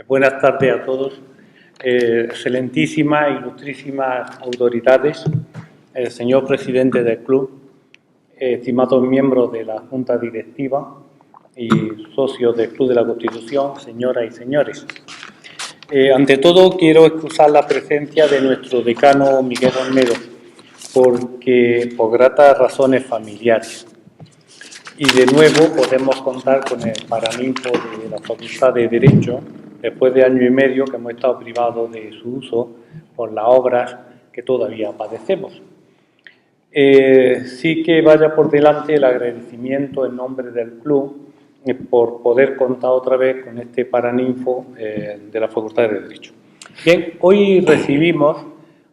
Buenas tardes a todos. Excelentísimas, ilustrísimas autoridades, el señor presidente del club, estimados miembros de la Junta Directiva y socios del Club de la Constitución, señoras y señores. Ante todo, quiero excusar la presencia de nuestro decano Miguel Olmedo, porque por gratas razones familiares. Y de nuevo podemos contar con el paraninfo de la Facultad de Derecho, después de año y medio que hemos estado privados de su uso por las obras que todavía padecemos. Sí que vaya por delante el agradecimiento en nombre del club por poder contar otra vez con este paraninfo de la Facultad de Derecho. Bien, hoy recibimos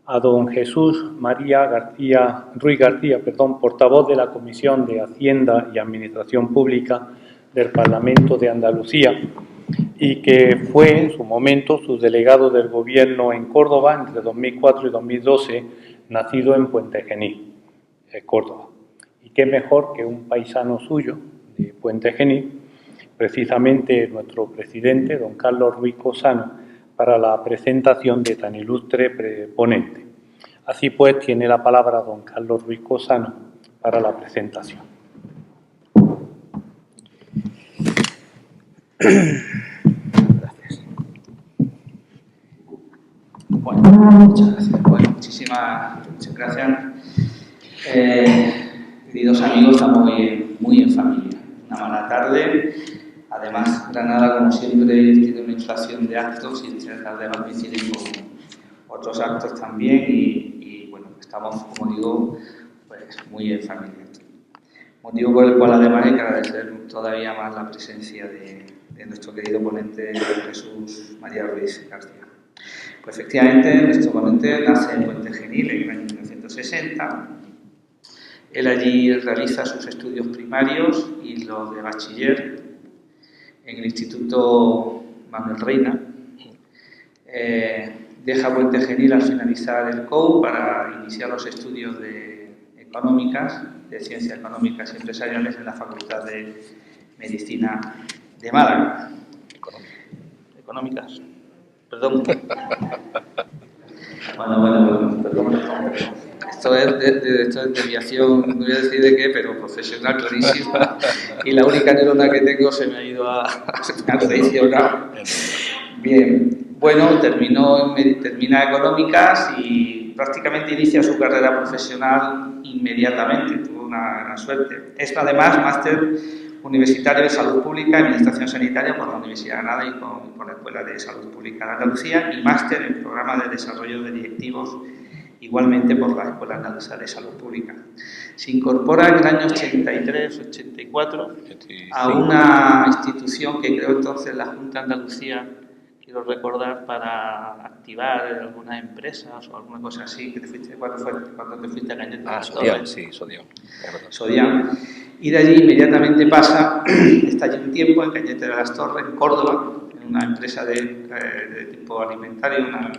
a don Jesús María Ruiz García, portavoz de la Comisión de Hacienda y Administración Pública del Parlamento de Andalucía, y que fue en su momento subdelegado del Gobierno en Córdoba entre 2004 y 2012, nacido en Puente Genil, Córdoba. Y qué mejor que un paisano suyo de Puente Genil, precisamente nuestro presidente, don Carlos Ruiz Cosano, para la presentación de tan ilustre ponente. Así pues, tiene la palabra don Carlos Ruiz Cosano para la presentación. Gracias. Bueno, muchas gracias. Bueno, muchas gracias. Queridos amigos, estamos muy en familia. Una mala tarde. Además, Granada, como siempre, tiene una inflación de actos y esta tarde va a coincidir con otros actos también y bueno, estamos, como digo, pues muy en familia. Motivo por el cual además hay que agradecer todavía más la presencia de nuestro querido ponente Jesús María Ruiz García. Pues efectivamente, nuestro ponente nace en Puente Genil en el año 1960. Él allí realiza sus estudios primarios y los de bachiller en el Instituto Manuel Reina. Deja Puente Genil al finalizar el COU para iniciar los estudios de Ciencias Económicas y Empresariales en la Facultad de Medicina de Málaga. Económicas. Perdón. Bueno, perdón. Esto es desviación, no voy a decir de qué, pero profesional clarísima. Y la única neurona que tengo se me ha ido a traicionar. Bien, bueno, termina Económicas y prácticamente inicia su carrera profesional inmediatamente. Tuvo una gran suerte. Es además máster universitario de Salud Pública y Administración Sanitaria por la Universidad de Granada y por la Escuela de Salud Pública de Andalucía y máster en Programa de Desarrollo de Directivos igualmente por la Escuela Andaluza de Salud Pública. Se incorpora en el año 83-84 a una institución que creó entonces la Junta de Andalucía, quiero recordar, para activar algunas empresas o alguna cosa así. ¿Cuándo fue cuando te fuiste a Cañete? Sodiam, sí, Sodiam. Sodiam. Y de allí inmediatamente está allí un tiempo en Cañete de las Torres, en Córdoba, en una empresa de tipo alimentario, no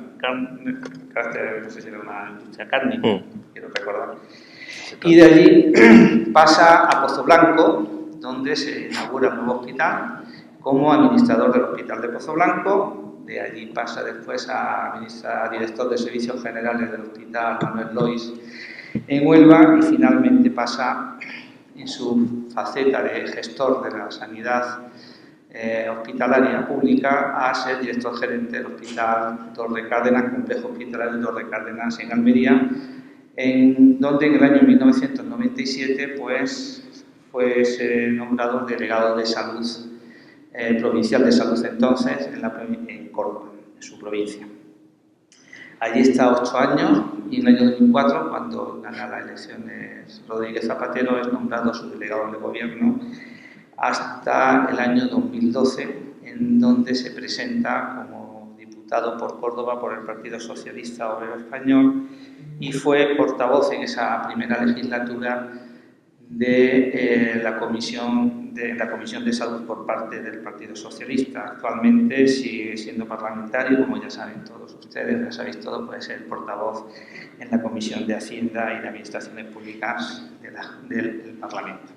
sé si era una industria cárnica, quiero recordar. Y de allí pasa a Pozoblanco, donde se inaugura un nuevo hospital, como administrador del Hospital de Pozoblanco. De allí pasa después a director de Servicios Generales del Hospital Manuel Lois en Huelva y finalmente pasa en su faceta de gestor de la sanidad hospitalaria pública a ser director gerente del Hospital Torre Cárdenas, Complejo Hospitalario Torre Cárdenas en Almería, donde en el año 1997 pues, fue nombrado delegado de salud provincial de salud entonces en Córdoba, en su provincia. Allí está 8 años y en el año 2004, cuando gana las elecciones Rodríguez Zapatero, es nombrado subdelegado del Gobierno hasta el año 2012, en donde se presenta como diputado por Córdoba por el Partido Socialista Obrero Español y fue portavoz en esa primera legislatura de la Comisión de Salud por parte del Partido Socialista. Actualmente sigue siendo parlamentario, como ya saben todos ustedes, ya sabéis todo, puede ser el portavoz en la Comisión de Hacienda y de Administraciones Públicas del Parlamento.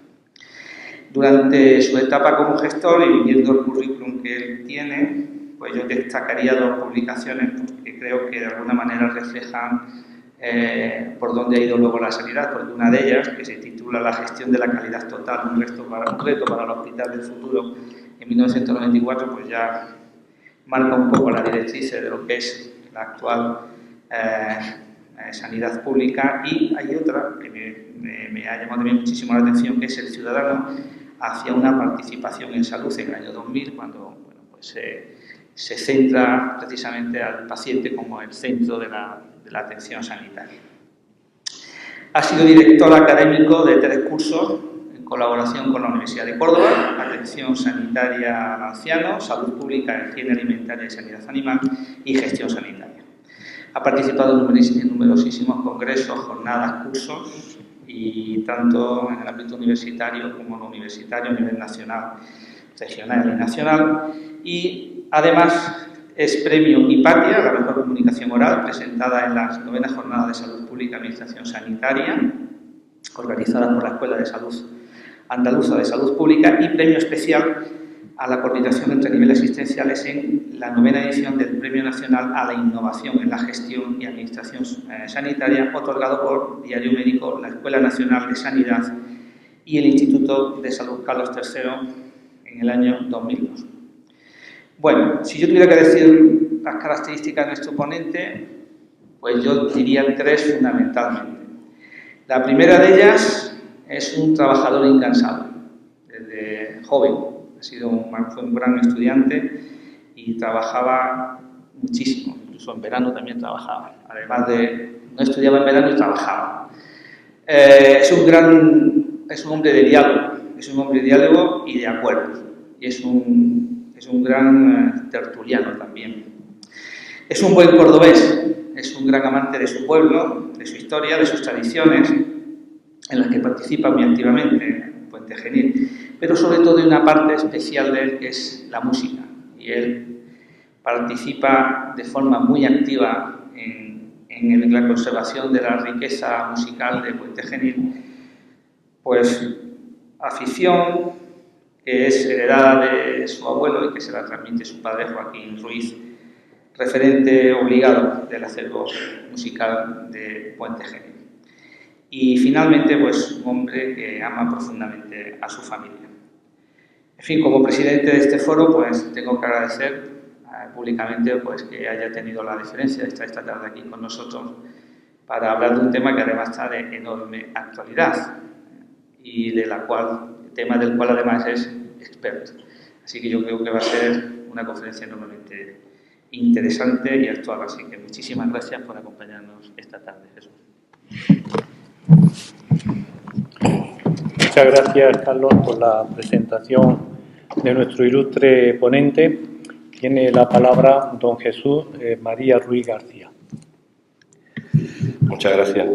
Durante su etapa como gestor y viendo el currículum que él tiene, pues yo destacaría dos publicaciones que creo que de alguna manera reflejan por dónde ha ido luego la sanidad, porque una de ellas, que se titula La gestión de la calidad total, un reto para el hospital del futuro, en 1994, pues ya marca un poco la directriz de lo que es la actual sanidad pública. Y hay otra que me ha llamado también muchísimo la atención, que es el ciudadano hacia una participación en salud en el año 2000, cuando bueno, pues, se centra precisamente al paciente como el centro de la atención sanitaria. Ha sido director académico de 3 cursos en colaboración con la Universidad de Córdoba: Atención Sanitaria al Anciano, Salud Pública, Higiene Alimentaria y Sanidad Animal y Gestión Sanitaria. Ha participado en numerosísimos congresos, jornadas, cursos, y tanto en el ámbito universitario como no universitario, a nivel nacional, regional y nacional. Y además es premio Hipatia, la mejor comunicación oral, presentada en las 9ª Jornadas de Salud Pública y Administración Sanitaria, organizadas por la Escuela de Salud Andaluza de Salud Pública, y premio especial a la coordinación entre niveles asistenciales en la 9ª edición del Premio Nacional a la Innovación en la Gestión y Administración Sanitaria, otorgado por Diario Médico, la Escuela Nacional de Sanidad y el Instituto de Salud Carlos III en el año 2002. Bueno, si yo tuviera que decir las características de nuestro ponente, pues yo diría 3 fundamentalmente. La primera de ellas es un trabajador incansable, desde joven. Fue un gran estudiante y trabajaba muchísimo, incluso en verano también trabajaba. Además de, no estudiaba en verano y trabajaba. Es un hombre de diálogo, y de acuerdos. Y es un gran tertuliano también. Es un buen cordobés, es un gran amante de su pueblo, de su historia, de sus tradiciones, en las que participa muy activamente en Puente Genil, pero sobre todo de una parte especial de él, que es la música. Y él participa de forma muy activa en la conservación de la riqueza musical de Puente Genil, pues afición que es heredada de su abuelo y que se la transmite su padre, Joaquín Ruiz, referente obligado del acervo musical de Puente Genil. Y finalmente, pues un hombre que ama profundamente a su familia. En fin, como presidente de este foro, pues tengo que agradecer públicamente pues, que haya tenido la deferencia de estar esta tarde aquí con nosotros para hablar de un tema que además está de enorme actualidad y el tema del cual además es experto. Así que yo creo que va a ser una conferencia enormemente interesante y actual. Así que muchísimas gracias por acompañarnos esta tarde, Jesús. Muchas gracias, Carlos, por la presentación de nuestro ilustre ponente. Tiene la palabra don Jesús María Ruiz García. Muchas gracias.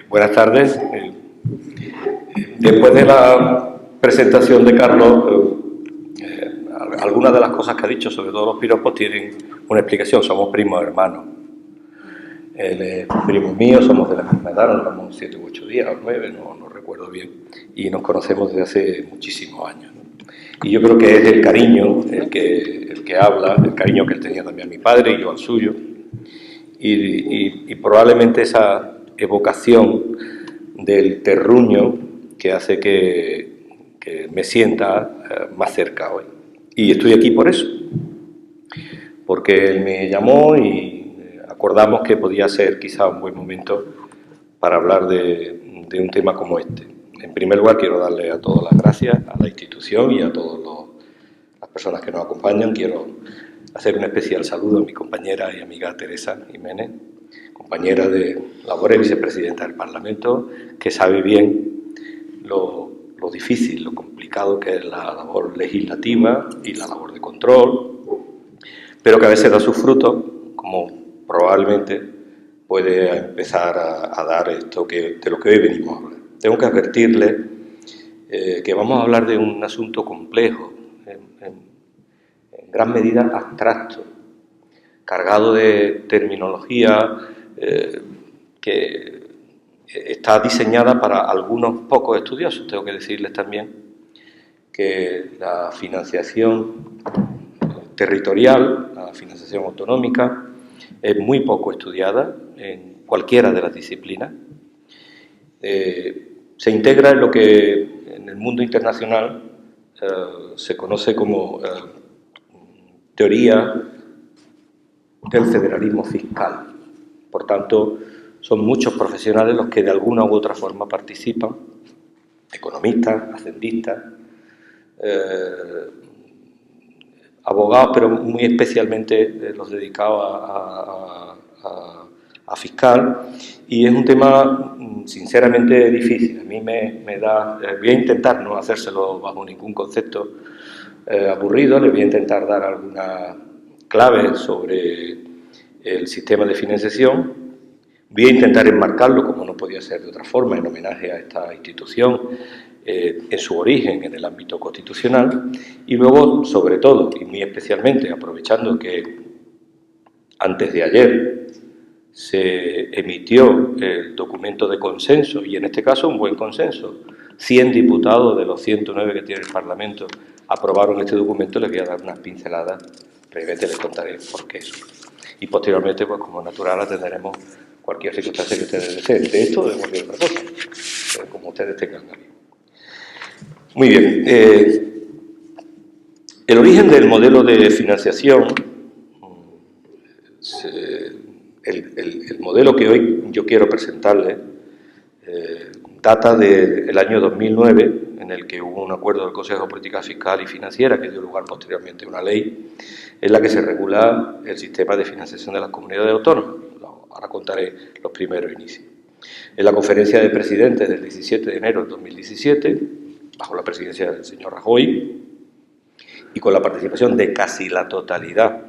Buenas tardes. Después de la presentación de Carlos, algunas de las cosas que ha dicho, sobre todo los piropos, tienen una explicación. Somos primos hermanos. Él es primo mío, somos de la misma edad, nos llevamos 7 u 8 días, o 9, no recuerdo bien, y nos conocemos desde hace muchísimos años. Y yo creo que es el cariño el que habla, el cariño que él tenía también a mi padre y yo al suyo, y probablemente esa evocación del terruño que hace que me sienta más cerca hoy. Y estoy aquí por eso, porque él me llamó y acordamos que podía ser quizá un buen momento para hablar de un tema como este. En primer lugar, quiero darle a todos las gracias a la institución y a todas las personas que nos acompañan. Quiero hacer un especial saludo a mi compañera y amiga Teresa Jiménez, compañera de labores, vicepresidenta del Parlamento, que sabe bien lo difícil, lo complicado que es la labor legislativa y la labor de control, pero que a veces da sus frutos, como probablemente puede empezar a dar esto de lo que hoy venimos a hablar. Tengo que advertirle que vamos a hablar de un asunto complejo, en gran medida abstracto, cargado de terminología que está diseñada para algunos pocos estudiosos. Tengo que decirles también que la financiación territorial, la financiación autonómica, es muy poco estudiada en cualquiera de las disciplinas. Se integra en lo que en el mundo internacional se conoce como teoría del federalismo fiscal. Por tanto, son muchos profesionales los que de alguna u otra forma participan, economistas, hacendistas, abogados, pero muy especialmente los dedicados a fiscal, y es un tema sinceramente difícil. A mí me da, voy a intentar no hacérselo bajo ningún concepto aburrido, le voy a intentar dar alguna clave sobre el sistema de financiación. Voy a intentar enmarcarlo, como no podía ser de otra forma, en homenaje a esta institución, en su origen en el ámbito constitucional, y luego, sobre todo, y muy especialmente, aprovechando que antes de ayer se emitió el documento de consenso, y en este caso un buen consenso, 100 diputados de los 109 que tiene el Parlamento aprobaron este documento, les voy a dar unas pinceladas, brevemente les contaré por qué eso. Y posteriormente, pues como natural, atenderemos cualquier circunstancia que ustedes deseen, de esto o de cualquier otra cosa, como ustedes tengan ganas. Muy bien. El origen del modelo de financiación, el modelo que hoy yo quiero presentarles, data del año 2009, en el que hubo un acuerdo del Consejo de Política Fiscal y Financiera que dio lugar posteriormente a una ley en la que se regula el sistema de financiación de las comunidades autónomas. Ahora contaré los primeros inicios. En la conferencia de presidentes del 17 de enero de 2017, bajo la presidencia del señor Rajoy, y con la participación de casi la totalidad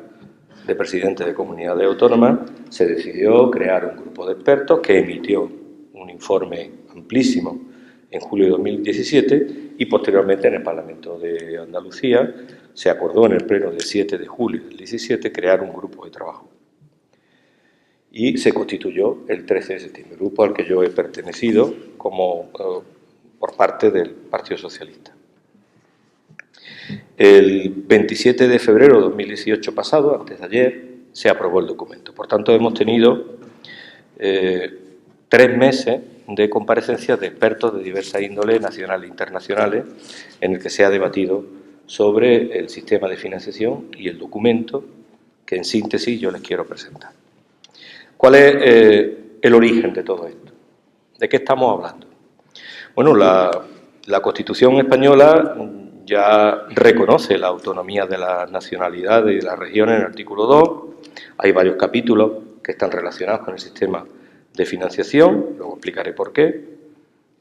de presidentes de comunidades autónomas, se decidió crear un grupo de expertos que emitió un informe amplísimo en julio de 2017 y posteriormente en el Parlamento de Andalucía se acordó en el pleno del 7 de julio del 17 crear un grupo de trabajo. Y se constituyó el 13 de septiembre, grupo al que yo he pertenecido por parte del Partido Socialista. El 27 de febrero de 2018 pasado, antes de ayer, se aprobó el documento. Por tanto, hemos tenido 3 meses de comparecencias de expertos de diversas índoles nacionales e internacionales en el que se ha debatido sobre el sistema de financiación y el documento que, en síntesis, yo les quiero presentar. ¿Cuál es el origen de todo esto? ¿De qué estamos hablando? Bueno, la Constitución española ya reconoce la autonomía de las nacionalidades y de las regiones en el artículo 2. Hay varios capítulos que están relacionados con el sistema de financiación, luego explicaré por qué.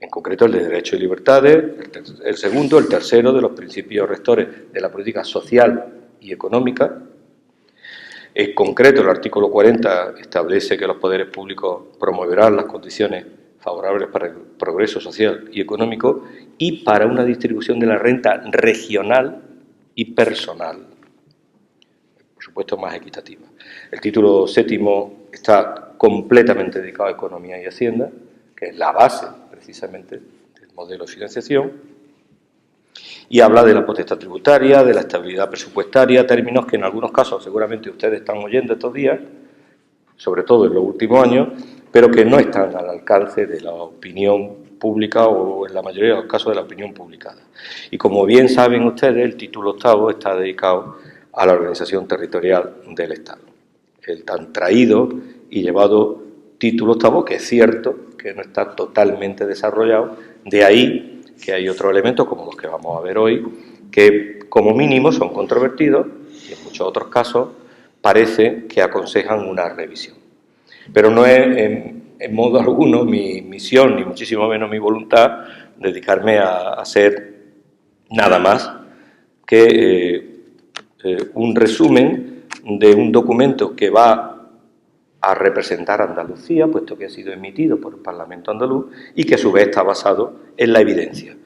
En concreto el de Derechos y Libertades, el segundo, el tercero de los principios rectores de la política social y económica. En concreto, el artículo 40 establece que los poderes públicos promoverán las condiciones favorables para el progreso social y económico y para una distribución de la renta regional y personal, por supuesto más equitativa. El título séptimo está completamente dedicado a Economía y Hacienda, que es la base precisamente del modelo de financiación, y habla de la potestad tributaria, de la estabilidad presupuestaria, términos que en algunos casos seguramente ustedes están oyendo estos días, sobre todo en los últimos años, pero que no están al alcance de la opinión pública o en la mayoría de los casos de la opinión publicada. Y como bien saben ustedes, el título octavo está dedicado a la organización territorial del Estado. El tan traído y llevado título octavo, que es cierto que no está totalmente desarrollado, de ahí que hay otros elementos, como los que vamos a ver hoy, que como mínimo son controvertidos y en muchos otros casos parece que aconsejan una revisión. Pero no es en modo alguno mi misión, ni muchísimo menos mi voluntad, dedicarme a hacer nada más que un resumen de un documento que va a representar a Andalucía, puesto que ha sido emitido por el Parlamento andaluz y que a su vez está basado en la evidencia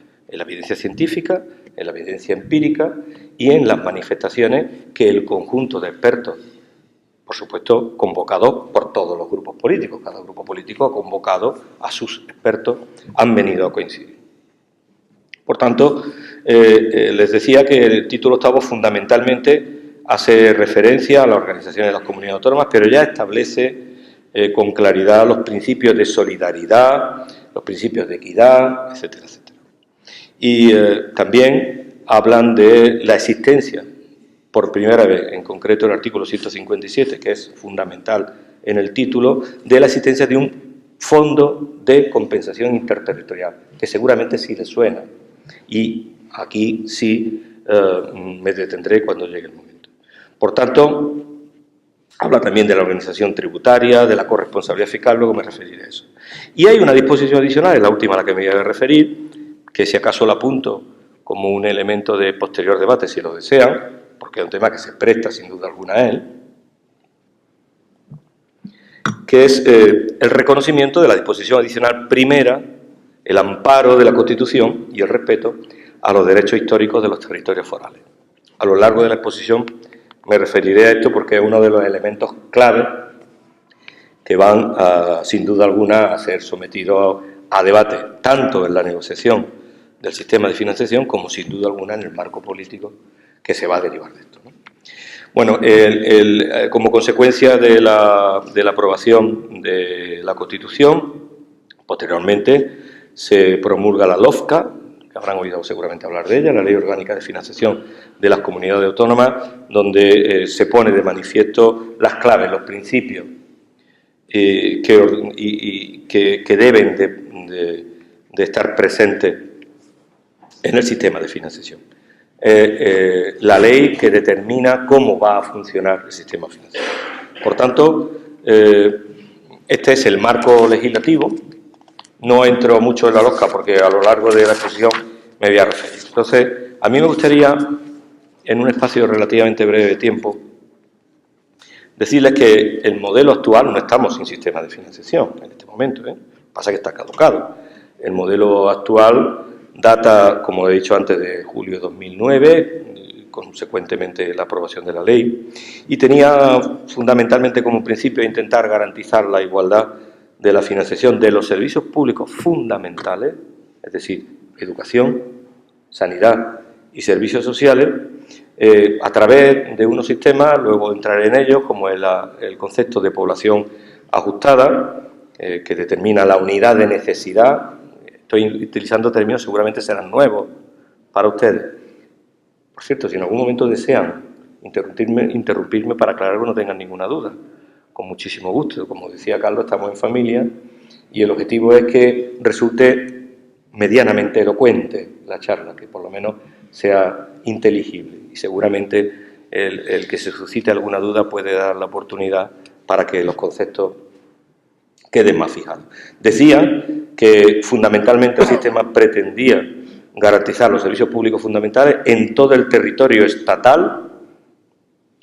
científica, en la evidencia empírica y en las manifestaciones que el conjunto de expertos, por supuesto, convocados por todos los grupos políticos, cada grupo político ha convocado a sus expertos, han venido a coincidir. Por tanto, les decía que el título octavo fundamentalmente hace referencia a las organizaciones de las comunidades autónomas, pero ya establece con claridad los principios de solidaridad, los principios de equidad, etcétera, etcétera. Y también hablan de la existencia, por primera vez, en concreto el artículo 157, que es fundamental en el título, de la existencia de un fondo de compensación interterritorial, que seguramente sí le suena. Y aquí sí me detendré cuando llegue el momento. Por tanto, habla también de la organización tributaria, de la corresponsabilidad fiscal, luego me referiré a eso. Y hay una disposición adicional, es la última a la que me voy a referir, que si acaso la apunto como un elemento de posterior debate, si lo desean, porque es un tema que se presta sin duda alguna a él, que es el reconocimiento de la disposición adicional primera, el amparo de la Constitución y el respeto a los derechos históricos de los territorios forales. A lo largo de la exposición me referiré a esto porque es uno de los elementos clave que van, sin duda alguna, a ser sometidos a debate, tanto en la negociación del sistema de financiación como, sin duda alguna, en el marco político que se va a derivar de esto, ¿no? Bueno, como consecuencia de la aprobación de la Constitución, posteriormente se promulga la LOFCA, que habrán oído seguramente hablar de ella, la Ley Orgánica de Financiación de las Comunidades Autónomas, donde se pone de manifiesto las claves, los principios que deben de estar presentes en el sistema de financiación. La ley que determina cómo va a funcionar el sistema financiero. Por tanto, este es el marco legislativo. No entro mucho en la LOFCA porque a lo largo de la exposición me voy a referir. Entonces, a mí me gustaría, en un espacio relativamente breve de tiempo, decirles que el modelo actual, no estamos sin sistema de financiación en este momento, pasa que está caducado. El modelo actual data, como he dicho antes, de julio de 2009, consecuentemente la aprobación de la ley, y tenía fundamentalmente como principio intentar garantizar la igualdad de la financiación de los servicios públicos fundamentales, es decir, educación, sanidad y servicios sociales, a través de unos sistemas, luego entraré en ellos, como el concepto de población ajustada, que determina la unidad de necesidad. Estoy utilizando términos seguramente serán nuevos para ustedes. Por cierto, si en algún momento desean interrumpirme para aclarar que no tengan ninguna duda, con muchísimo gusto. Como decía Carlos, estamos en familia y el objetivo es que resulte medianamente elocuente la charla, que por lo menos sea inteligible. Y seguramente el que se suscite alguna duda puede dar la oportunidad para que los conceptos queden más fijados. Decía que fundamentalmente el sistema pretendía garantizar los servicios públicos fundamentales en todo el territorio estatal,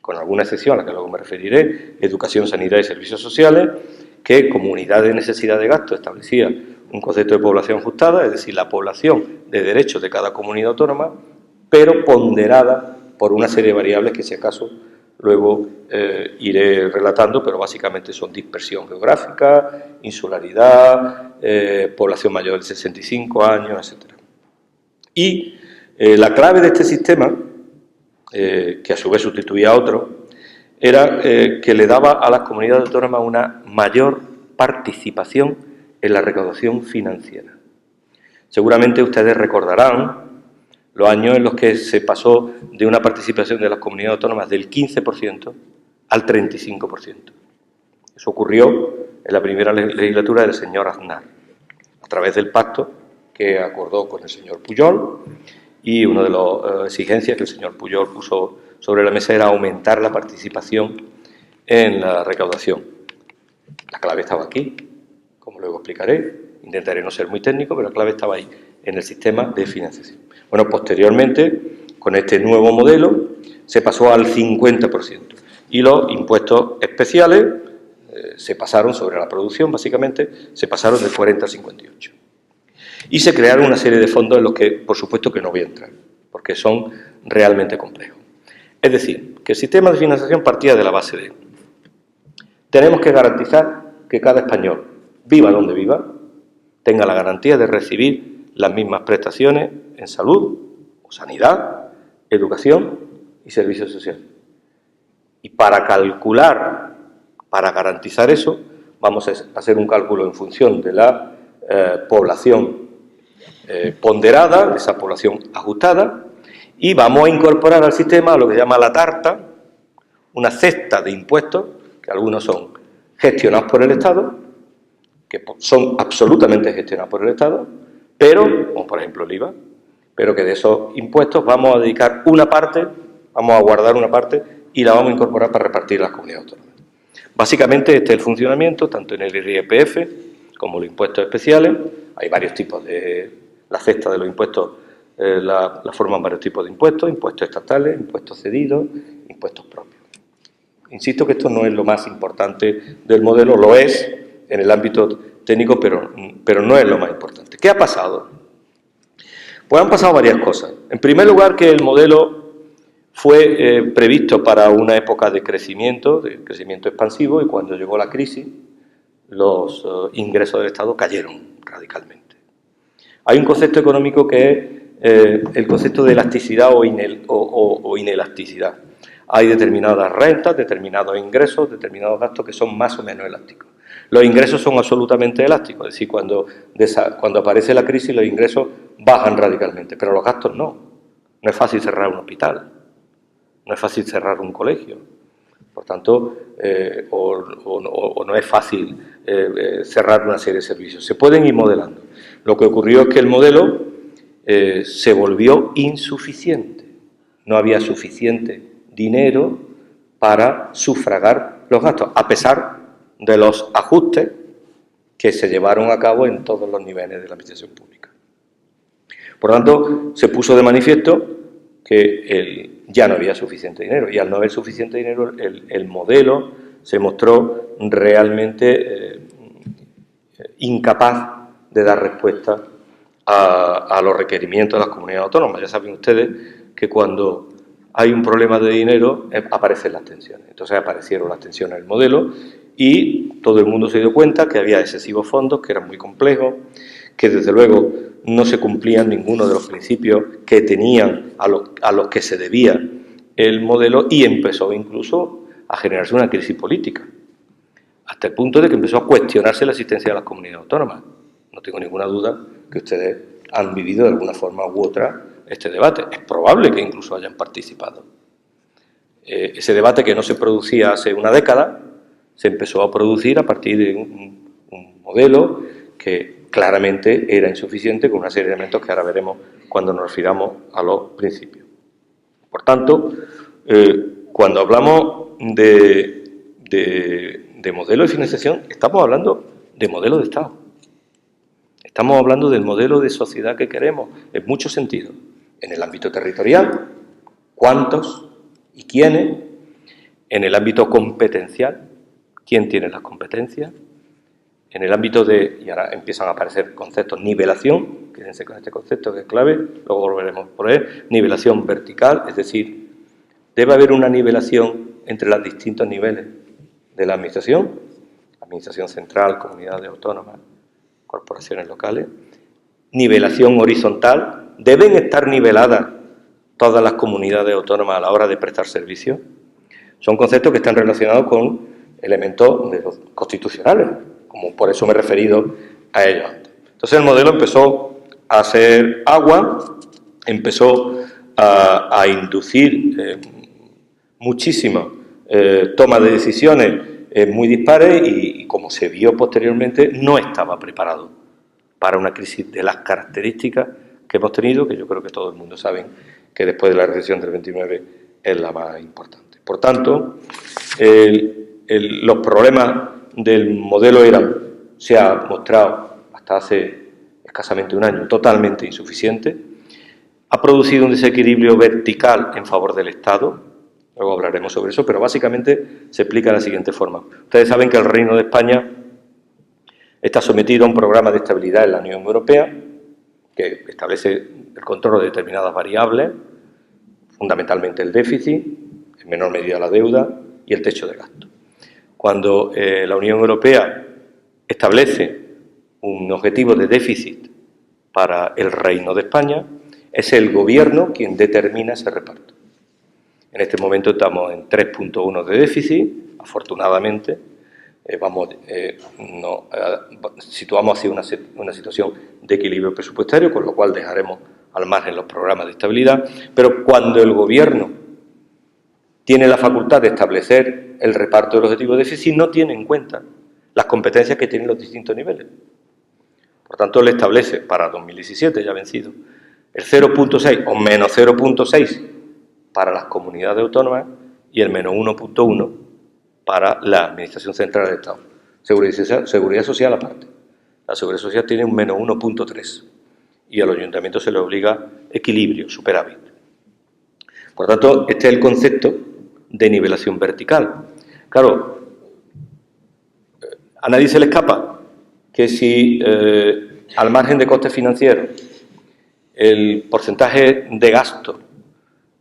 con alguna excepción a la que luego me referiré, educación, sanidad y servicios sociales, que como unidad de necesidad de gasto establecía un concepto de población ajustada, es decir, la población de derechos de cada comunidad autónoma, pero ponderada por una serie de variables que si acaso luego iré relatando, pero básicamente son dispersión geográfica, insularidad, población mayor de 65 años, etc. Y la clave de este sistema, que a su vez sustituía a otro, era que le daba a las comunidades autónomas una mayor participación en la recaudación financiera. Seguramente ustedes recordarán los años en los que se pasó de una participación de las comunidades autónomas del 15% al 35%. Eso ocurrió en la primera legislatura del señor Aznar, a través del pacto que acordó con el señor Pujol, y una de las exigencias que el señor Pujol puso sobre la mesa era aumentar la participación en la recaudación. La clave estaba aquí, como luego explicaré, intentaré no ser muy técnico, pero la clave estaba ahí, en el sistema de financiación. Bueno, posteriormente, con este nuevo modelo, se pasó al 50%, y los impuestos especiales se pasaron sobre la producción, básicamente, se pasaron del 40 al 58%. Y se crearon una serie de fondos en los que, por supuesto, que no voy a entrar, porque son realmente complejos. Es decir, que el sistema de financiación partía de la base de: tenemos que garantizar que cada español, viva donde viva, tenga la garantía de recibir las mismas prestaciones en salud, o sanidad, educación y servicios sociales. Y para calcular, para garantizar eso, vamos a hacer un cálculo en función de la población ponderada, esa población ajustada, y vamos a incorporar al sistema lo que se llama la tarta, una cesta de impuestos, que algunos son gestionados por el Estado, que son absolutamente gestionados por el Estado, pero, como por ejemplo el IVA, pero que de esos impuestos vamos a dedicar una parte, vamos a guardar una parte y la vamos a incorporar para repartir las comunidades autónomas. Básicamente este es el funcionamiento, tanto en el IRPF como los impuestos especiales. Hay varios tipos de... La cesta de los impuestos la forman varios tipos de impuestos, impuestos estatales, impuestos cedidos, impuestos propios. Insisto que esto no es lo más importante del modelo, lo es en el ámbito técnico, pero no es lo más importante. ¿Qué ha pasado? Pues han pasado varias cosas. En primer lugar, que el modelo fue previsto para una época de crecimiento expansivo, y cuando llegó la crisis, los ingresos del Estado cayeron radicalmente. Hay un concepto económico que es el concepto de elasticidad o inelasticidad. Hay determinadas rentas, determinados ingresos, determinados gastos que son más o menos elásticos. Los ingresos son absolutamente elásticos, es decir, cuando aparece la crisis los ingresos bajan radicalmente, pero los gastos no. No es fácil cerrar un hospital, no es fácil cerrar un colegio, por tanto, o no es fácil cerrar una serie de servicios. Se pueden ir modelando. Lo que ocurrió es que el modelo se volvió insuficiente. No había suficiente dinero para sufragar los gastos, a pesar de los ajustes que se llevaron a cabo en todos los niveles de la administración pública. Por lo tanto, se puso de manifiesto que ya no había suficiente dinero, y al no haber suficiente dinero, el modelo se mostró realmente incapaz de dar respuesta a los requerimientos de las comunidades autónomas. Ya saben ustedes que cuando hay un problema de dinero aparecen las tensiones. Entonces aparecieron las tensiones en el modelo y todo el mundo se dio cuenta que había excesivos fondos, que eran muy complejos, que desde luego no se cumplían ninguno de los principios que tenían a los que se debía el modelo, y empezó incluso a generarse una crisis política, hasta el punto de que empezó a cuestionarse la existencia de las comunidades autónomas. No tengo ninguna duda que ustedes han vivido de alguna forma u otra este debate. Es probable que incluso hayan participado. Ese debate que no se producía hace una década se empezó a producir a partir de un modelo que claramente era insuficiente, con una serie de elementos que ahora veremos cuando nos refiramos a los principios. Por tanto, cuando hablamos de modelo de financiación, estamos hablando de modelo de Estado. Estamos hablando del modelo de sociedad que queremos, en muchos sentidos. En el ámbito territorial, cuántos y quiénes. En el ámbito competencial, quién tiene las competencias. En el ámbito y ahora empiezan a aparecer conceptos, nivelación, quédense con este concepto que es clave, luego volveremos por él, nivelación vertical, es decir, debe haber una nivelación entre los distintos niveles de la administración central, comunidades autónomas, corporaciones locales, nivelación horizontal, deben estar niveladas todas las comunidades autónomas a la hora de prestar servicios. Son conceptos que están relacionados con elementos constitucionales, como por eso me he referido a ellos antes. Entonces el modelo empezó a hacer agua, empezó a inducir muchísimas tomas de decisiones muy dispares y, como se vio posteriormente, no estaba preparado para una crisis de las características que hemos tenido, que yo creo que todo el mundo sabe que después de la recesión del 29 es la más importante. Por tanto, los problemas del modelo se ha mostrado hasta hace escasamente un año totalmente insuficiente, ha producido un desequilibrio vertical en favor del Estado, luego hablaremos sobre eso, pero básicamente se explica de la siguiente forma. Ustedes saben que el Reino de España está sometido a un programa de estabilidad en la Unión Europea que establece el control de determinadas variables, fundamentalmente el déficit, en menor medida la deuda y el techo de gasto. Cuando la Unión Europea establece un objetivo de déficit para el Reino de España, es el Gobierno quien determina ese reparto. En este momento estamos en 3,1 de déficit, afortunadamente. Situamos así una situación de equilibrio presupuestario, con lo cual dejaremos al margen los programas de estabilidad, pero cuando el Gobierno tiene la facultad de establecer el reparto del objetivo de déficit, no tiene en cuenta las competencias que tienen los distintos niveles. Por tanto, le establece para 2017, ya vencido, el 0,6 o menos 0,6 para las comunidades autónomas y el menos 1,1 para la Administración Central del Estado. Seguridad Social aparte. La Seguridad Social tiene un menos 1,3 y a los ayuntamientos se les obliga equilibrio, superávit. Por tanto, este es el concepto de nivelación vertical. Claro, a nadie se le escapa que si al margen de costes financieros el porcentaje de gasto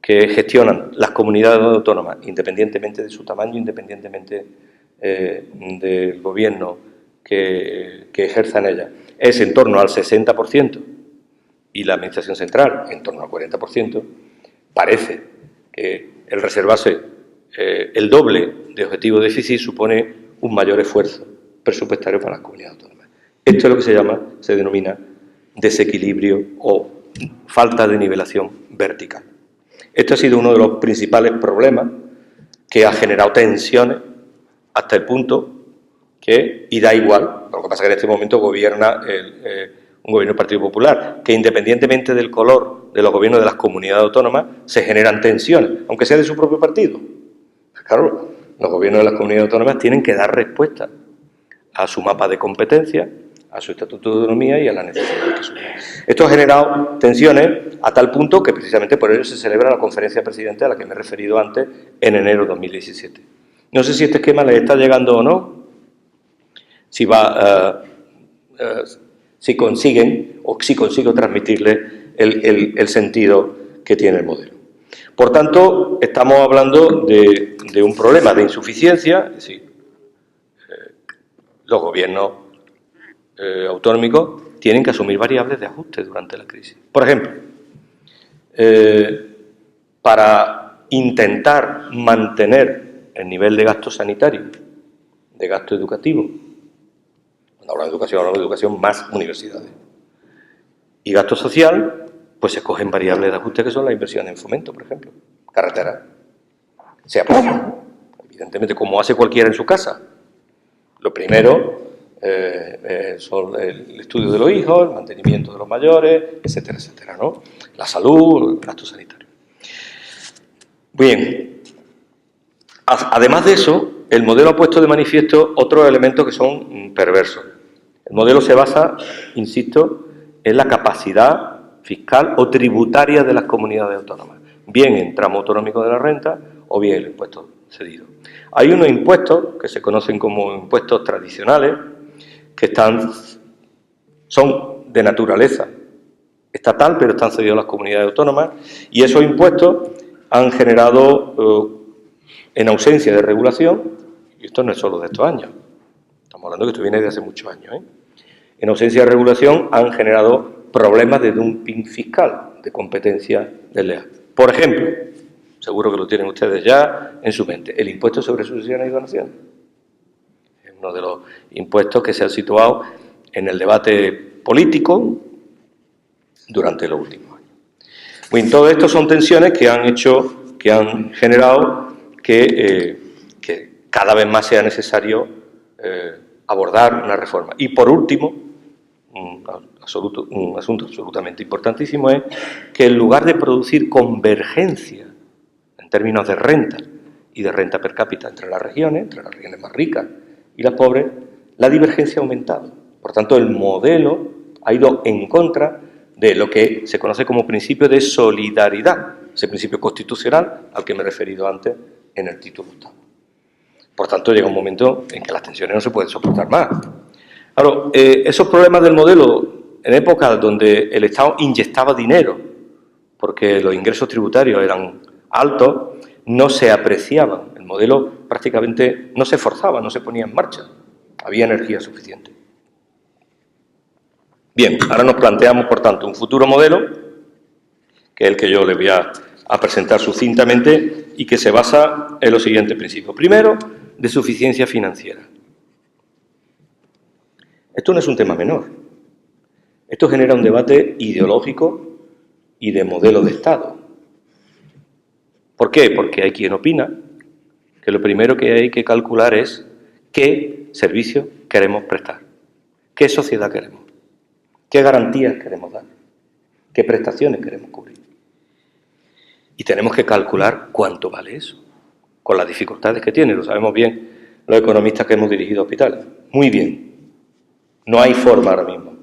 que gestionan las comunidades autónomas, independientemente de su tamaño, independientemente del gobierno que ejerza en ellas, es en torno al 60% y la Administración Central en torno al 40%, parece que el reservarse el doble de objetivo de déficit supone un mayor esfuerzo presupuestario para las comunidades autónomas. Esto es lo que se denomina desequilibrio o falta de nivelación vertical. Esto ha sido uno de los principales problemas que ha generado tensiones hasta el punto que, y da igual, lo que pasa es que en este momento gobierna un gobierno del Partido Popular, que independientemente del color de los gobiernos de las comunidades autónomas, se generan tensiones, aunque sea de su propio partido. Claro, los gobiernos de las comunidades autónomas tienen que dar respuesta a su mapa de competencias, a su estatuto de autonomía y a las necesidades que surgen. Esto ha generado tensiones a tal punto que precisamente por ello se celebra la conferencia de presidentes a la que me he referido antes en enero de 2017. No sé si este esquema les está llegando o no, si consigo transmitirles el sentido que tiene el modelo. Por tanto, estamos hablando de un problema de insuficiencia, es decir, los gobiernos autonómicos tienen que asumir variables de ajuste durante la crisis. Por ejemplo, para intentar mantener el nivel de gasto sanitario, de gasto educativo, cuando hablamos de educación más universidades, y gasto social, pues se escogen variables de ajuste que son las inversiones en fomento, por ejemplo, carretera, se apoya, evidentemente, como hace cualquiera en su casa. Lo primero son el estudio de los hijos, el mantenimiento de los mayores, etcétera, etcétera, ¿no? La salud, el gasto sanitario. Bien, además de eso, el modelo ha puesto de manifiesto otros elementos que son perversos. El modelo se basa, insisto, en la capacidad fiscal o tributaria de las comunidades autónomas, bien en tramo autonómico de la renta o bien el impuesto cedido. Hay unos impuestos que se conocen como impuestos tradicionales, que son de naturaleza estatal, pero están cedidos a las comunidades autónomas, y esos impuestos han generado, en ausencia de regulación, y esto no es solo de estos años, estamos hablando que esto viene de hace muchos años, en ausencia de regulación han generado problemas de dumping fiscal, de competencia desleal. Por ejemplo, seguro que lo tienen ustedes ya en su mente, el impuesto sobre sucesiones y donaciones. Es uno de los impuestos que se han situado en el debate político durante los últimos años. Bien, todo esto son tensiones que han generado que cada vez más sea necesario abordar una reforma. Y por último, un asunto absolutamente importantísimo es que en lugar de producir convergencia en términos de renta y de renta per cápita entre las regiones más ricas y las pobres, la divergencia ha aumentado. Por tanto, el modelo ha ido en contra de lo que se conoce como principio de solidaridad, ese principio constitucional al que me he referido antes en el título 8. Por tanto, llega un momento en que las tensiones no se pueden soportar más. Claro, esos problemas del modelo en épocas donde el Estado inyectaba dinero porque los ingresos tributarios eran altos, no se apreciaban. El modelo prácticamente no se forzaba, no se ponía en marcha. Había energía suficiente. Bien, ahora nos planteamos, por tanto, un futuro modelo, que es el que yo les voy a a presentar sucintamente y que se basa en los siguientes principios. Primero, de suficiencia financiera. Esto no es un tema menor. Esto genera un debate ideológico y de modelo de Estado. ¿Por qué? Porque hay quien opina que lo primero que hay que calcular es qué servicio queremos prestar, qué sociedad queremos, qué garantías queremos dar, qué prestaciones queremos cubrir. Y tenemos que calcular cuánto vale eso, con las dificultades que tiene. Lo sabemos bien los economistas que hemos dirigido hospitales. Muy bien. No hay forma ahora mismo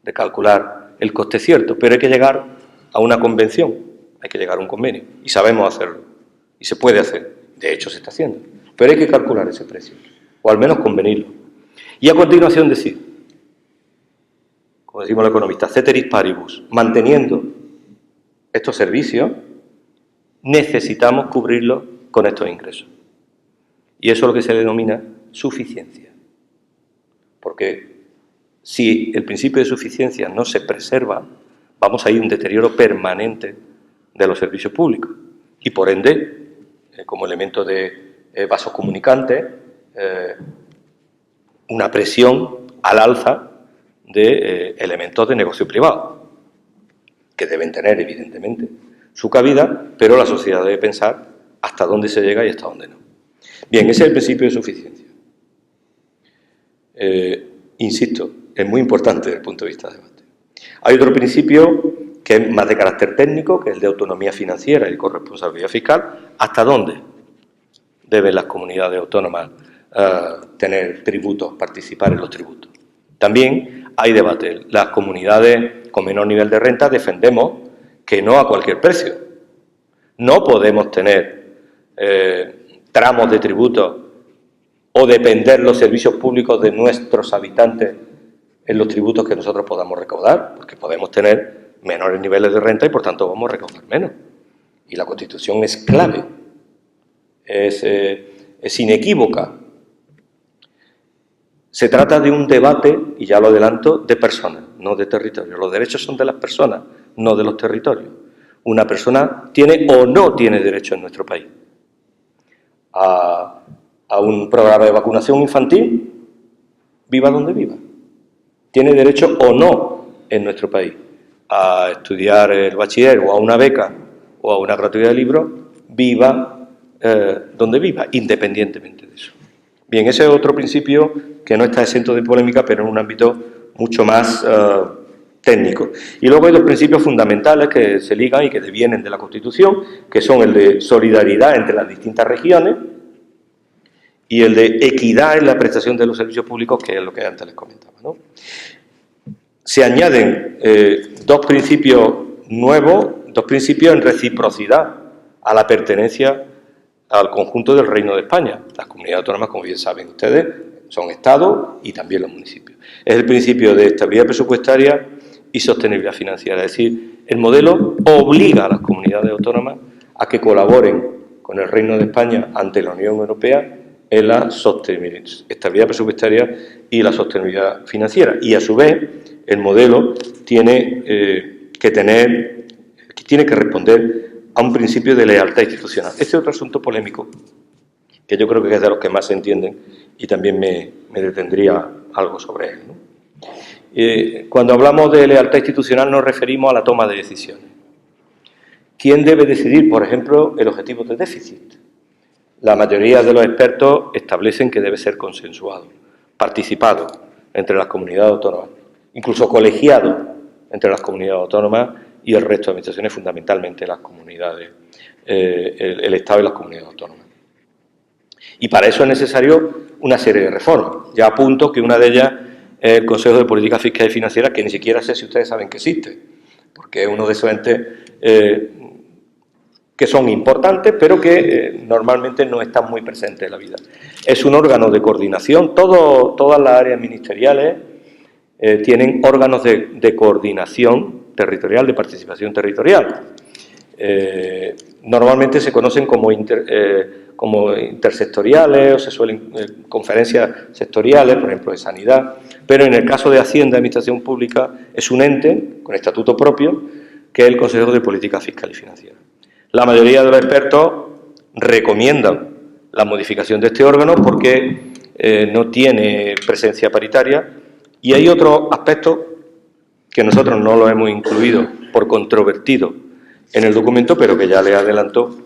de calcular el coste cierto, pero hay que llegar a una convención, hay que llegar a un convenio, y sabemos hacerlo, y se puede hacer, de hecho se está haciendo, pero hay que calcular ese precio, o al menos convenirlo. Y a continuación decir, como decimos los economistas, ceteris paribus, manteniendo estos servicios, necesitamos cubrirlos con estos ingresos. Y eso es lo que se denomina suficiencia, porque si el principio de suficiencia no se preserva, vamos a ir a un deterioro permanente de los servicios públicos y, por ende, como elemento de vasos comunicantes, una presión al alza de elementos de negocio privado, que deben tener, evidentemente, su cabida, pero la sociedad debe pensar hasta dónde se llega y hasta dónde no. Bien, ese es el principio de suficiencia. Insisto, es muy importante desde el punto de vista del debate. Hay otro principio que es más de carácter técnico, que es el de autonomía financiera y corresponsabilidad fiscal. ¿Hasta dónde deben las comunidades autónomas tener tributos, participar en los tributos? También hay debate. Las comunidades con menor nivel de renta defendemos que no a cualquier precio. No podemos tener tramos de tributos o depender los servicios públicos de nuestros habitantes en los tributos que nosotros podamos recaudar, porque podemos tener menores niveles de renta y por tanto vamos a recaudar menos. Y la Constitución es clave, es inequívoca. Se trata de un debate, y ya lo adelanto, de personas, no de territorios. Los derechos son de las personas, no de los territorios. Una persona tiene o no tiene derecho en nuestro país a un programa de vacunación infantil, viva donde viva. Tiene derecho o no en nuestro país a estudiar el bachiller o a una beca o a una gratuidad de libros, viva donde viva, independientemente de eso. Bien, ese es otro principio que no está exento de polémica, pero en un ámbito mucho más técnico. Y luego hay dos principios fundamentales que se ligan y que devienen de la Constitución, que son el de solidaridad entre las distintas regiones y el de equidad en la prestación de los servicios públicos, que es lo que antes les comentaba, ¿no? Se añaden dos principios nuevos, dos principios en reciprocidad a la pertenencia al conjunto del Reino de España. Las comunidades autónomas, como bien saben ustedes, son estados y también los municipios. Es el principio de estabilidad presupuestaria y sostenibilidad financiera. Es decir, el modelo obliga a las comunidades autónomas a que colaboren con el Reino de España ante la Unión Europea en la estabilidad presupuestaria y la sostenibilidad financiera. Y a su vez, el modelo tiene que responder a un principio de lealtad institucional. Este es otro asunto polémico, que yo creo que es de los que más se entienden y también me detendría algo sobre él, ¿no? Cuando hablamos de lealtad institucional nos referimos a la toma de decisiones. ¿Quién debe decidir, por ejemplo, el objetivo de déficit? La mayoría de los expertos establecen que debe ser consensuado, participado entre las comunidades autónomas, incluso colegiado entre las comunidades autónomas y el resto de administraciones, fundamentalmente las comunidades, el Estado y las comunidades autónomas. Y para eso es necesario una serie de reformas. Ya apunto que una de ellas es el Consejo de Política Fiscal y Financiera, que ni siquiera sé si ustedes saben que existe, porque es uno de esos entes que son importantes, pero que normalmente no están muy presentes en la vida. Es un órgano de coordinación. Todas las áreas ministeriales tienen órganos de coordinación territorial, de participación territorial. Normalmente se conocen como intersectoriales o se suelen conferencias sectoriales, por ejemplo, de sanidad, pero en el caso de Hacienda y Administración Pública es un ente con estatuto propio, que es el Consejo de Política Fiscal y Financiera. La mayoría de los expertos recomiendan la modificación de este órgano porque no tiene presencia paritaria, y hay otros aspectos que nosotros no los hemos incluido por controvertido en el documento, pero que ya les adelanto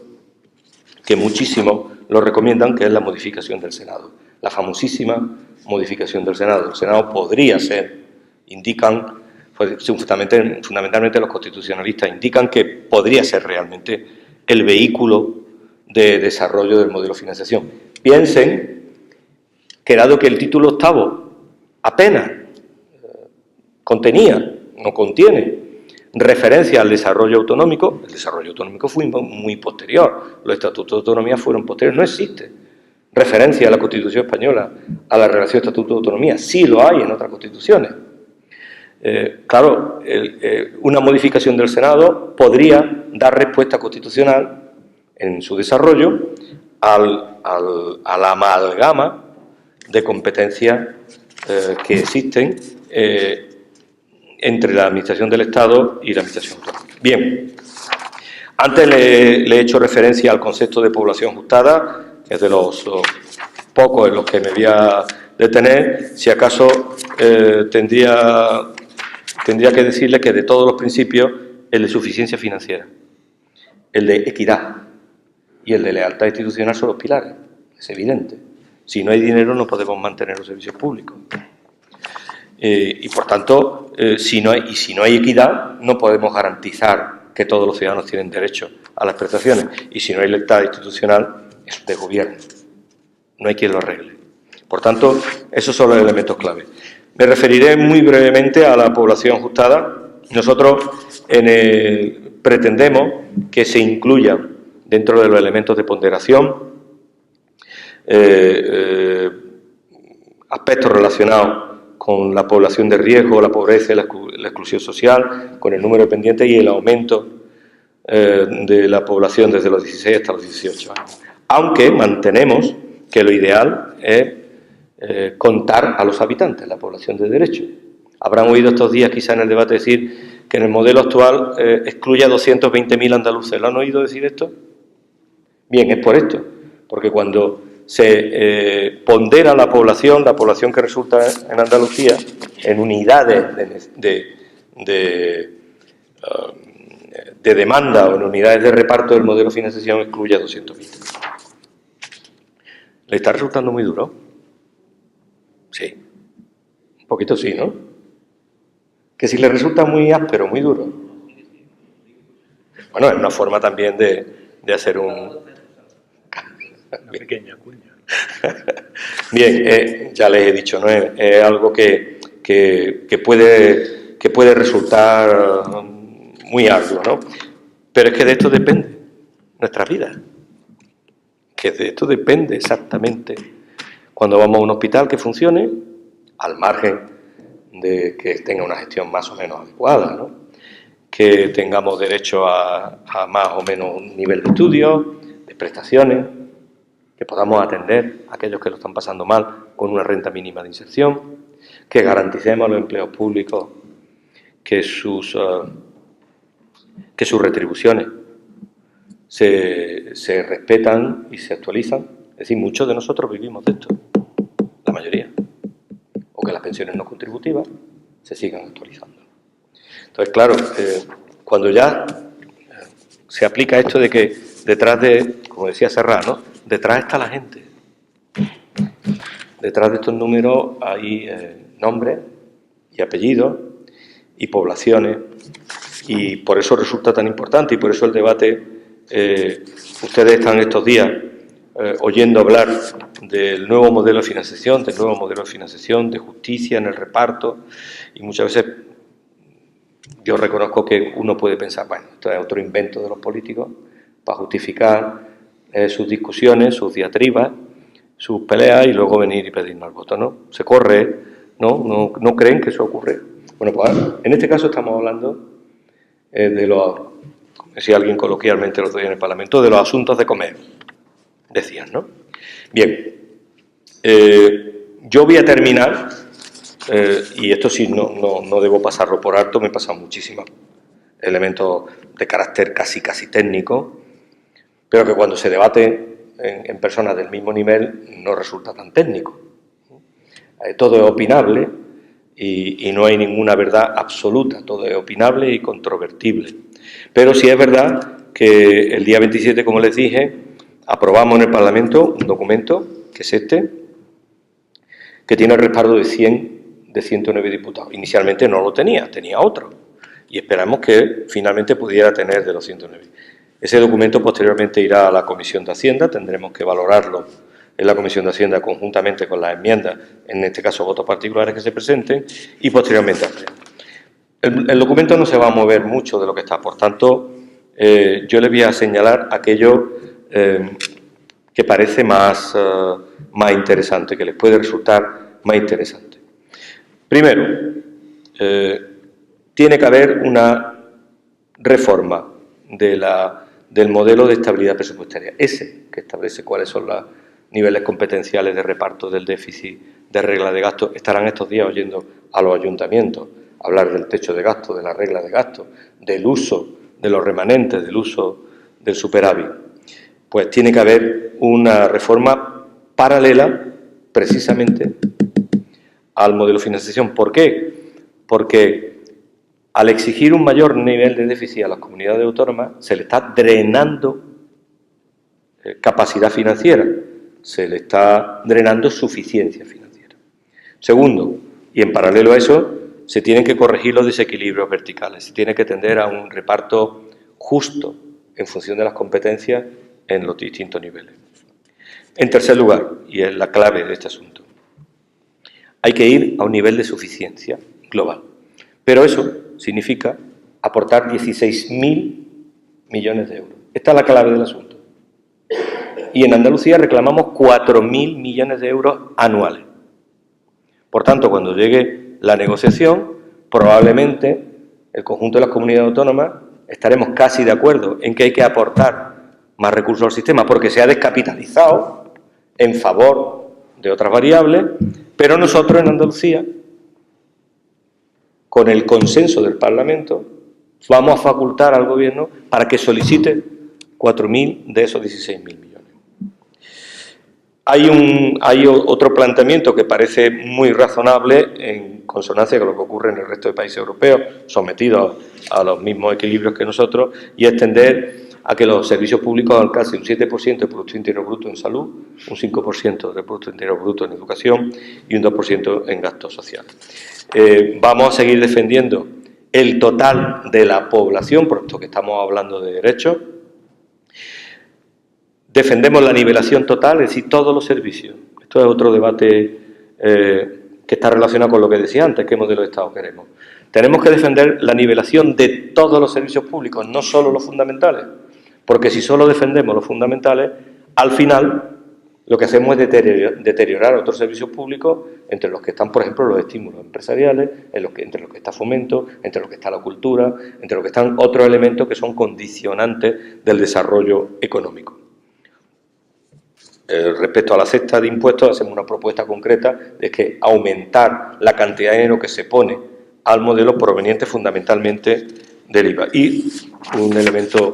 que muchísimos lo recomiendan, que es la modificación del Senado, la famosísima modificación del Senado. El Senado podría ser, indican, fundamentalmente los constitucionalistas indican que podría ser realmente el vehículo de desarrollo del modelo de financiación. Piensen que, dado que el título octavo apenas contiene referencia al desarrollo autonómico, el desarrollo autonómico fue muy posterior, los estatutos de autonomía fueron posteriores, no existe referencia a la Constitución española a la relación estatuto de autonomía, sí lo hay en otras constituciones. Claro, una modificación del Senado podría dar respuesta constitucional en su desarrollo a la amalgama de competencias que existen entre la Administración del Estado y la Administración autonómica. Bien, antes le he hecho referencia al concepto de población ajustada, que es de los pocos en los que me voy a detener. Si acaso tendría que decirle que de todos los principios, el de suficiencia financiera, el de equidad y el de lealtad institucional son los pilares, es evidente. Si no hay dinero no podemos mantener los servicios públicos. Y por tanto, si no hay equidad, no podemos garantizar que todos los ciudadanos tienen derecho a las prestaciones. Y si no hay lealtad institucional, es de gobierno. No hay quien lo arregle. Por tanto, esos son los elementos clave. Me referiré muy brevemente a la población ajustada. Nosotros pretendemos que se incluyan dentro de los elementos de ponderación aspectos relacionados con la población de riesgo, la pobreza y la exclusión social, con el número de pendientes y el aumento de la población desde los 16 hasta los 18 años. Aunque mantenemos que lo ideal es contar a los habitantes, la población de derecho. Habrán oído estos días quizá en el debate decir que en el modelo actual excluye a 220.000 andaluces. ¿Lo han oído decir esto? Bien, es por esto, porque cuando se pondera la población que resulta en Andalucía en unidades de demanda o en unidades de reparto del modelo de financiación, excluye a 220. ¿Le está resultando muy duro? Sí, un poquito sí, ¿no? Que si le resulta muy áspero, muy duro. Bueno, es una forma también de hacer una pequeña cuña. Bien, ya les he dicho, ¿no? Es algo que puede resultar muy arduo, ¿no? Pero es que de esto depende nuestra vida. Que de esto depende exactamente. Cuando vamos a un hospital que funcione, al margen de que tenga una gestión más o menos adecuada, ¿no? Que tengamos derecho a más o menos un nivel de estudio, de prestaciones, que podamos atender a aquellos que lo están pasando mal con una renta mínima de inserción, que garanticemos a los empleos públicos que sus retribuciones se respetan y se actualizan. Es decir, muchos de nosotros vivimos de esto, la mayoría, o que las pensiones no contributivas se sigan actualizando. Entonces, claro, cuando ya se aplica esto de que detrás de, como decía Serrat, ¿no? Detrás está la gente. Detrás de estos números hay nombres y apellidos y poblaciones, y por eso resulta tan importante, y por eso el debate, ustedes están estos días oyendo hablar del nuevo modelo de financiación, de justicia en el reparto, y muchas veces yo reconozco que uno puede pensar, bueno, esto es otro invento de los políticos para justificar sus discusiones, sus diatribas, sus peleas y luego venir y pedir más votos, ¿no? Se corre, ¿no? No creen que eso ocurre. Bueno, pues en este caso estamos hablando de los, como decía alguien coloquialmente el otro día en el Parlamento, de los asuntos de comer, decían, ¿no? Bien, yo voy a terminar, y esto sí no debo pasarlo por alto, me he pasado muchísimos elementos de carácter casi técnico, pero que cuando se debate en personas del mismo nivel no resulta tan técnico. Todo es opinable y no hay ninguna verdad absoluta, todo es opinable y controvertible. Pero sí es verdad que el día 27, como les dije, aprobamos en el Parlamento un documento, que es este, que tiene el respaldo de 109 diputados. Inicialmente no lo tenía, tenía otro. Y esperamos que finalmente pudiera tener de los 109. Ese documento posteriormente irá a la Comisión de Hacienda, tendremos que valorarlo en la Comisión de Hacienda conjuntamente con las enmiendas, en este caso votos particulares que se presenten, y posteriormente el documento no se va a mover mucho de lo que está, por tanto, yo le voy a señalar aquello que parece más interesante, que les puede resultar más interesante. Primero, tiene que haber una reforma del modelo de estabilidad presupuestaria, ese que establece cuáles son los niveles competenciales de reparto del déficit, de regla de gasto. Estarán estos días oyendo a los ayuntamientos hablar del techo de gasto, de la regla de gasto, del uso de los remanentes, del uso del superávit. Pues tiene que haber una reforma paralela precisamente al modelo de financiación. ¿Por qué? Porque al exigir un mayor nivel de déficit a las comunidades autónomas, se le está drenando capacidad financiera, se le está drenando suficiencia financiera. Segundo, y en paralelo a eso, se tienen que corregir los desequilibrios verticales, se tiene que tender a un reparto justo en función de las competencias en los distintos niveles. En tercer lugar, y es la clave de este asunto, hay que ir a un nivel de suficiencia global. Pero eso significa aportar 16.000 millones de euros. Esta es la clave del asunto. Y en Andalucía reclamamos 4.000 millones de euros anuales. Por tanto, cuando llegue la negociación, probablemente el conjunto de las comunidades autónomas estaremos casi de acuerdo en que hay que aportar más recursos al sistema porque se ha descapitalizado en favor de otras variables, pero nosotros en Andalucía, con el consenso del Parlamento, vamos a facultar al Gobierno para que solicite 4.000 de esos 16.000 millones. Hay otro planteamiento que parece muy razonable en consonancia con lo que ocurre en el resto de países europeos, sometidos a los mismos equilibrios que nosotros, y extender a que los servicios públicos alcancen un 7% del Producto Interior Bruto en salud, un 5% del Producto Interior Bruto en educación y un 2% en gasto social. Vamos a seguir defendiendo el total de la población, por esto que estamos hablando de derechos. Defendemos la nivelación total, es decir, todos los servicios. Esto es otro debate que está relacionado con lo que decía antes, qué modelo de Estado queremos. Tenemos que defender la nivelación de todos los servicios públicos, no solo los fundamentales, porque si solo defendemos los fundamentales, al final lo que hacemos es deteriorar otros servicios públicos, entre los que están, por ejemplo, los estímulos empresariales, entre los que está fomento, entre los que está la cultura, entre los que están otros elementos que son condicionantes del desarrollo económico. Respecto a la cesta de impuestos, hacemos una propuesta concreta de que aumentar la cantidad de dinero que se pone al modelo proveniente fundamentalmente del IVA. Y un elemento,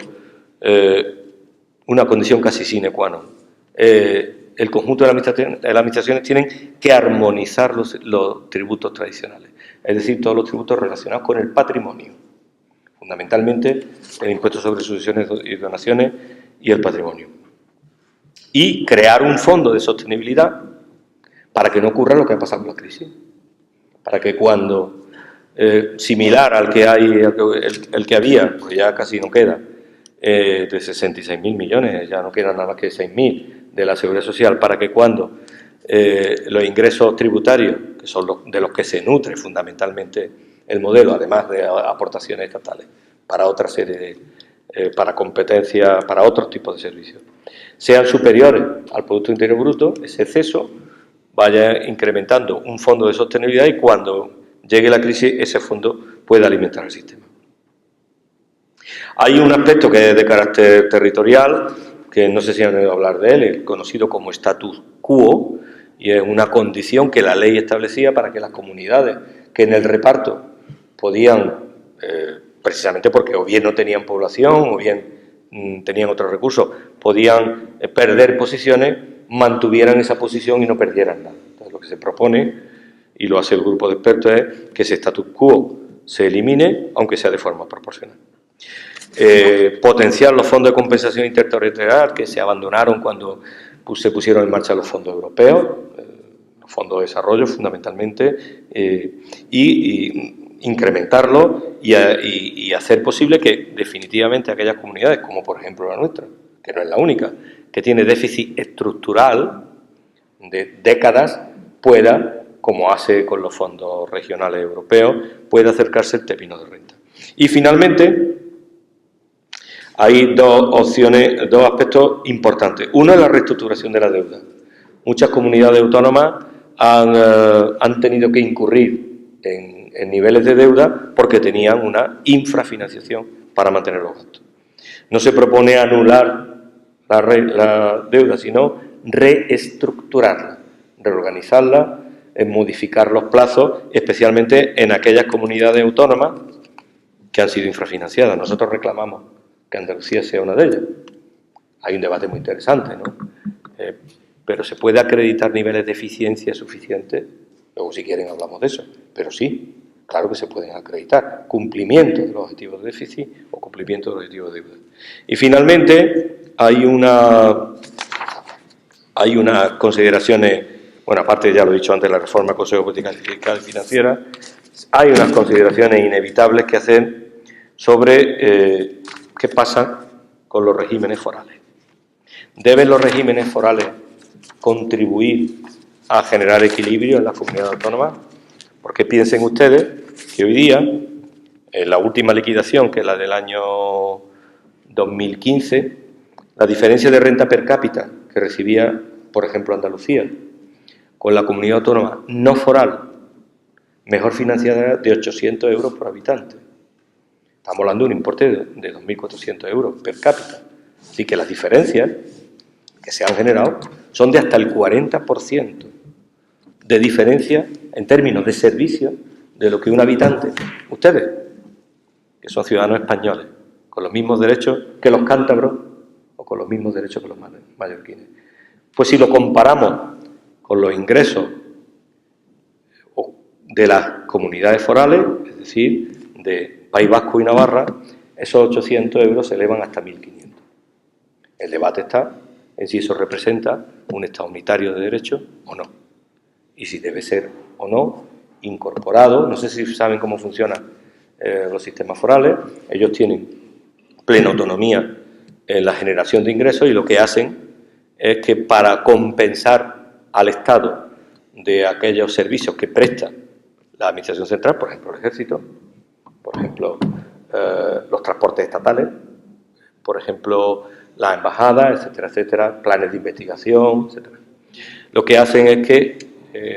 una condición casi sine qua non. El conjunto de las administraciones tienen que armonizar los tributos tradicionales, es decir, todos los tributos relacionados con el patrimonio, fundamentalmente el impuesto sobre sucesiones y donaciones y el patrimonio. Y crear un fondo de sostenibilidad para que no ocurra lo que ha pasado con la crisis, para que cuando, similar al que hay, el que había, pues ya casi no queda, de 66.000 millones, ya no quedan nada más que 6.000 de la Seguridad Social, para que cuando los ingresos tributarios, que son de los que se nutre fundamentalmente el modelo, además de aportaciones estatales, para otra serie de, para competencias, para otros tipos de servicios, sean superiores al Producto Interior Bruto, ese exceso vaya incrementando un fondo de sostenibilidad y cuando llegue la crisis ese fondo pueda alimentar el sistema. Hay un aspecto que es de carácter territorial, que no sé si han oído hablar de él, el conocido como status quo, y es una condición que la ley establecía para que las comunidades que en el reparto podían, precisamente porque o bien no tenían población o bien tenían otros recursos, podían perder posiciones, mantuvieran esa posición y no perdieran nada. Entonces, lo que se propone, y lo hace el grupo de expertos, es que ese status quo se elimine, aunque sea de forma proporcional. Potenciar los fondos de compensación interterritorial que se abandonaron cuando se pusieron en marcha los fondos europeos, los fondos de desarrollo fundamentalmente, y incrementarlo y hacer posible que definitivamente aquellas comunidades, como por ejemplo la nuestra, que no es la única, que tiene déficit estructural de décadas, pueda, como hace con los fondos regionales europeos, pueda acercarse al término de renta. Y finalmente, hay dos opciones, dos aspectos importantes. Uno es la reestructuración de la deuda. Muchas comunidades autónomas han tenido que incurrir en niveles de deuda porque tenían una infrafinanciación para mantener los gastos. No se propone anular la deuda, sino reestructurarla, reorganizarla, modificar los plazos, especialmente en aquellas comunidades autónomas que han sido infrafinanciadas. Nosotros reclamamos que Andalucía sea una de ellas. Hay un debate muy interesante, ¿no? Pero ¿se puede acreditar niveles de eficiencia suficientes? Luego, si quieren, hablamos de eso. Pero sí, claro que se pueden acreditar. Cumplimiento de los objetivos de déficit o cumplimiento de los objetivos de deuda. Y finalmente, hay unas consideraciones, bueno, aparte ya lo he dicho antes, la reforma del Consejo de Política Fiscal y Financiera, hay unas consideraciones inevitables que hacer sobre qué pasa con los regímenes forales. ¿Deben los regímenes forales contribuir a generar equilibrio en las comunidades autónomas? Porque piensen ustedes que hoy día, en la última liquidación, que es la del año 2015, la diferencia de renta per cápita que recibía, por ejemplo, Andalucía, con la comunidad autónoma no foral, mejor financiada, era de 800 euros por habitante. Estamos hablando de un importe de 2.400 euros per cápita. Así que las diferencias que se han generado son de hasta el 40% de diferencia en términos de servicio de lo que un habitante, ustedes, que son ciudadanos españoles, con los mismos derechos que los cántabros o con los mismos derechos que los mallorquines. Pues si lo comparamos con los ingresos de las comunidades forales, es decir, de País Vasco y Navarra, esos 800 euros se elevan hasta 1.500. El debate está en si eso representa un Estado unitario de derecho o no, y si debe ser o no incorporado. No sé si saben cómo funcionan los sistemas forales. Ellos tienen plena autonomía en la generación de ingresos y lo que hacen es que para compensar al Estado de aquellos servicios que presta la Administración Central, por ejemplo el Ejército, por ejemplo los transportes estatales, por ejemplo las embajadas, etcétera, etcétera, planes de investigación, etcétera. Lo que hacen es que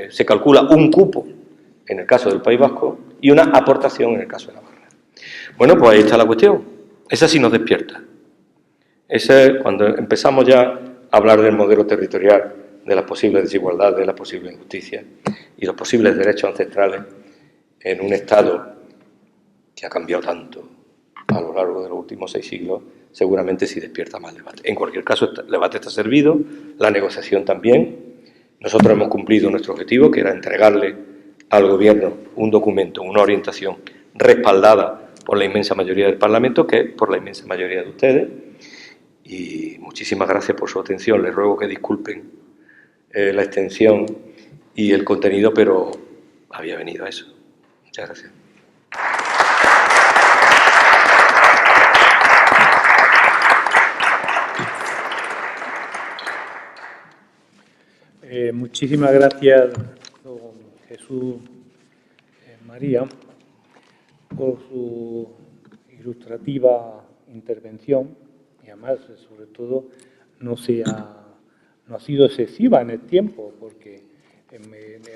se calcula un cupo en el caso del País Vasco y una aportación en el caso de Navarra. Bueno, pues ahí está la cuestión. Esa sí nos despierta. Cuando empezamos ya a hablar del modelo territorial, de las posibles desigualdades, de las posibles injusticias y los posibles derechos ancestrales en un Estado que ha cambiado tanto a lo largo de los últimos 6 siglos, seguramente sí despierta más debate. En cualquier caso, el debate está servido, la negociación también. Nosotros hemos cumplido nuestro objetivo, que era entregarle al Gobierno un documento, una orientación respaldada por la inmensa mayoría del Parlamento, que es por la inmensa mayoría de ustedes. Y muchísimas gracias por su atención. Les ruego que disculpen la extensión y el contenido, pero había venido a eso. Muchas gracias. Muchísimas gracias, don Jesús María, por su ilustrativa intervención y además, sobre todo, no ha sido excesiva en el tiempo, porque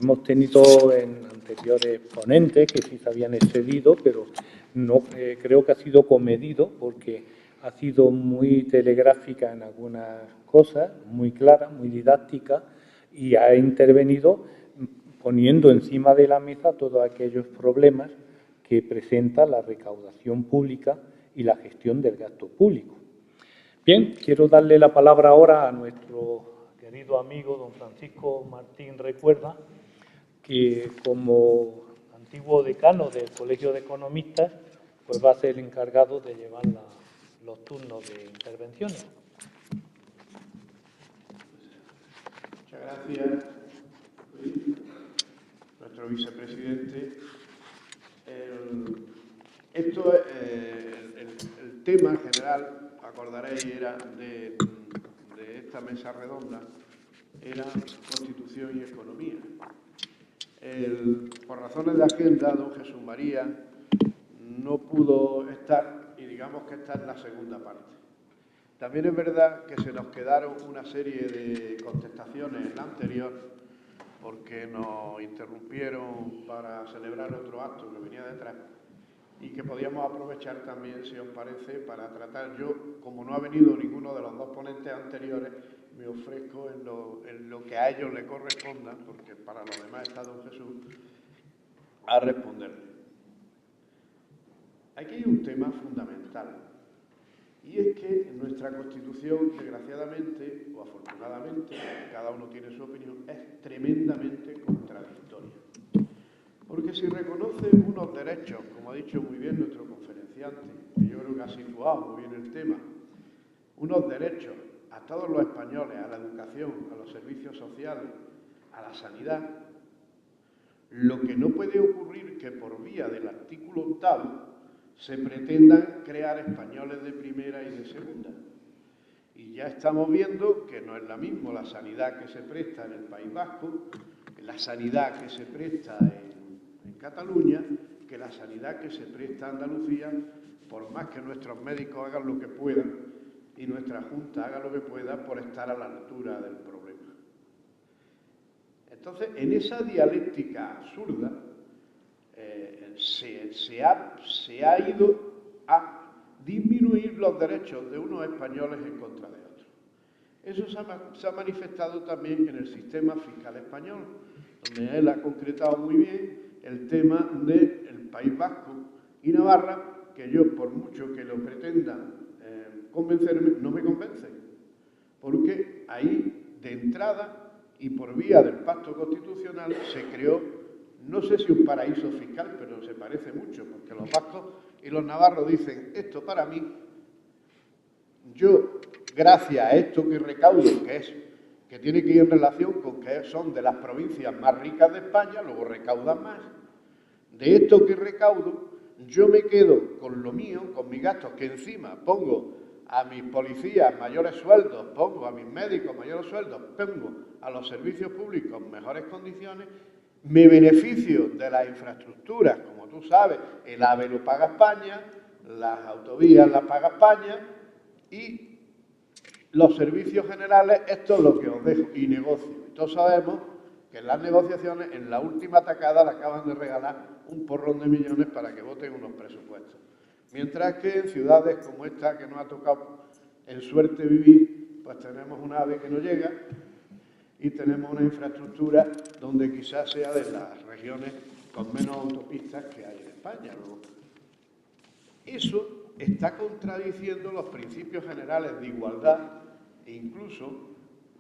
hemos tenido en anteriores ponentes que sí se habían excedido, pero no creo que ha sido comedido, porque ha sido muy telegráfica en algunas cosas, muy clara, muy didáctica, y ha intervenido poniendo encima de la mesa todos aquellos problemas que presenta la recaudación pública y la gestión del gasto público. Bien, quiero darle la palabra ahora a nuestro querido amigo don Francisco Martín Recuerda, que como antiguo decano del Colegio de Economistas, pues va a ser el encargado de llevar los turnos de intervenciones. Muchas gracias, Luis, nuestro vicepresidente. El tema general, acordaréis, era de esta mesa redonda, era Constitución y Economía. Por razones de agenda, don Jesús María no pudo estar y digamos que esta es la segunda parte. También es verdad que se nos quedaron una serie de contestaciones en la anterior porque nos interrumpieron para celebrar otro acto que venía detrás y que podíamos aprovechar también, si os parece, para tratar. Yo, como no ha venido ninguno de los dos ponentes anteriores, me ofrezco en lo que a ellos le corresponda, porque para lo demás está don Jesús, a responderle. Aquí hay un tema fundamental, y es que nuestra Constitución, desgraciadamente o afortunadamente, cada uno tiene su opinión, es tremendamente contradictoria. Porque si reconoce unos derechos, como ha dicho muy bien nuestro conferenciante, que yo creo que ha situado muy bien el tema, unos derechos a todos los españoles, a la educación, a los servicios sociales, a la sanidad, lo que no puede ocurrir es que por vía del artículo 8º se pretendan crear españoles de primera y de segunda. Y ya estamos viendo que no es la misma la sanidad que se presta en el País Vasco, la sanidad que se presta en Cataluña, que la sanidad que se presta a Andalucía, por más que nuestros médicos hagan lo que puedan y nuestra Junta haga lo que pueda por estar a la altura del problema. Entonces, en esa dialéctica absurda, se ha ido a disminuir los derechos de unos españoles en contra de otros. Eso se ha manifestado también en el sistema fiscal español, donde él ha concretado muy bien el tema del País Vasco y Navarra, que yo, por mucho que lo pretendan convencerme, no me convencen, porque ahí, de entrada y por vía del pacto constitucional, se creó, no sé si un paraíso fiscal, pero se parece mucho, porque los vascos y los navarros dicen, esto para mí, yo, gracias a esto que recaudo, que tiene que ir en relación con que son de las provincias más ricas de España, luego recaudan más, de esto que recaudo, yo me quedo con lo mío, con mis gastos, que encima pongo a mis policías mayores sueldos, pongo a mis médicos mayores sueldos, pongo a los servicios públicos mejores condiciones, me beneficio de las infraestructuras, como tú sabes, el AVE lo paga España, las autovías las paga España y los servicios generales, esto es lo que os dejo, y negocio. Todos sabemos que en las negociaciones, en la última tacada, le acaban de regalar un porrón de millones para que voten unos presupuestos. Mientras que en ciudades como esta, que nos ha tocado en suerte vivir, pues tenemos un AVE que no llega y tenemos una infraestructura donde quizás sea de las regiones con menos autopistas que hay en España. Luego, eso está contradiciendo los principios generales de igualdad e incluso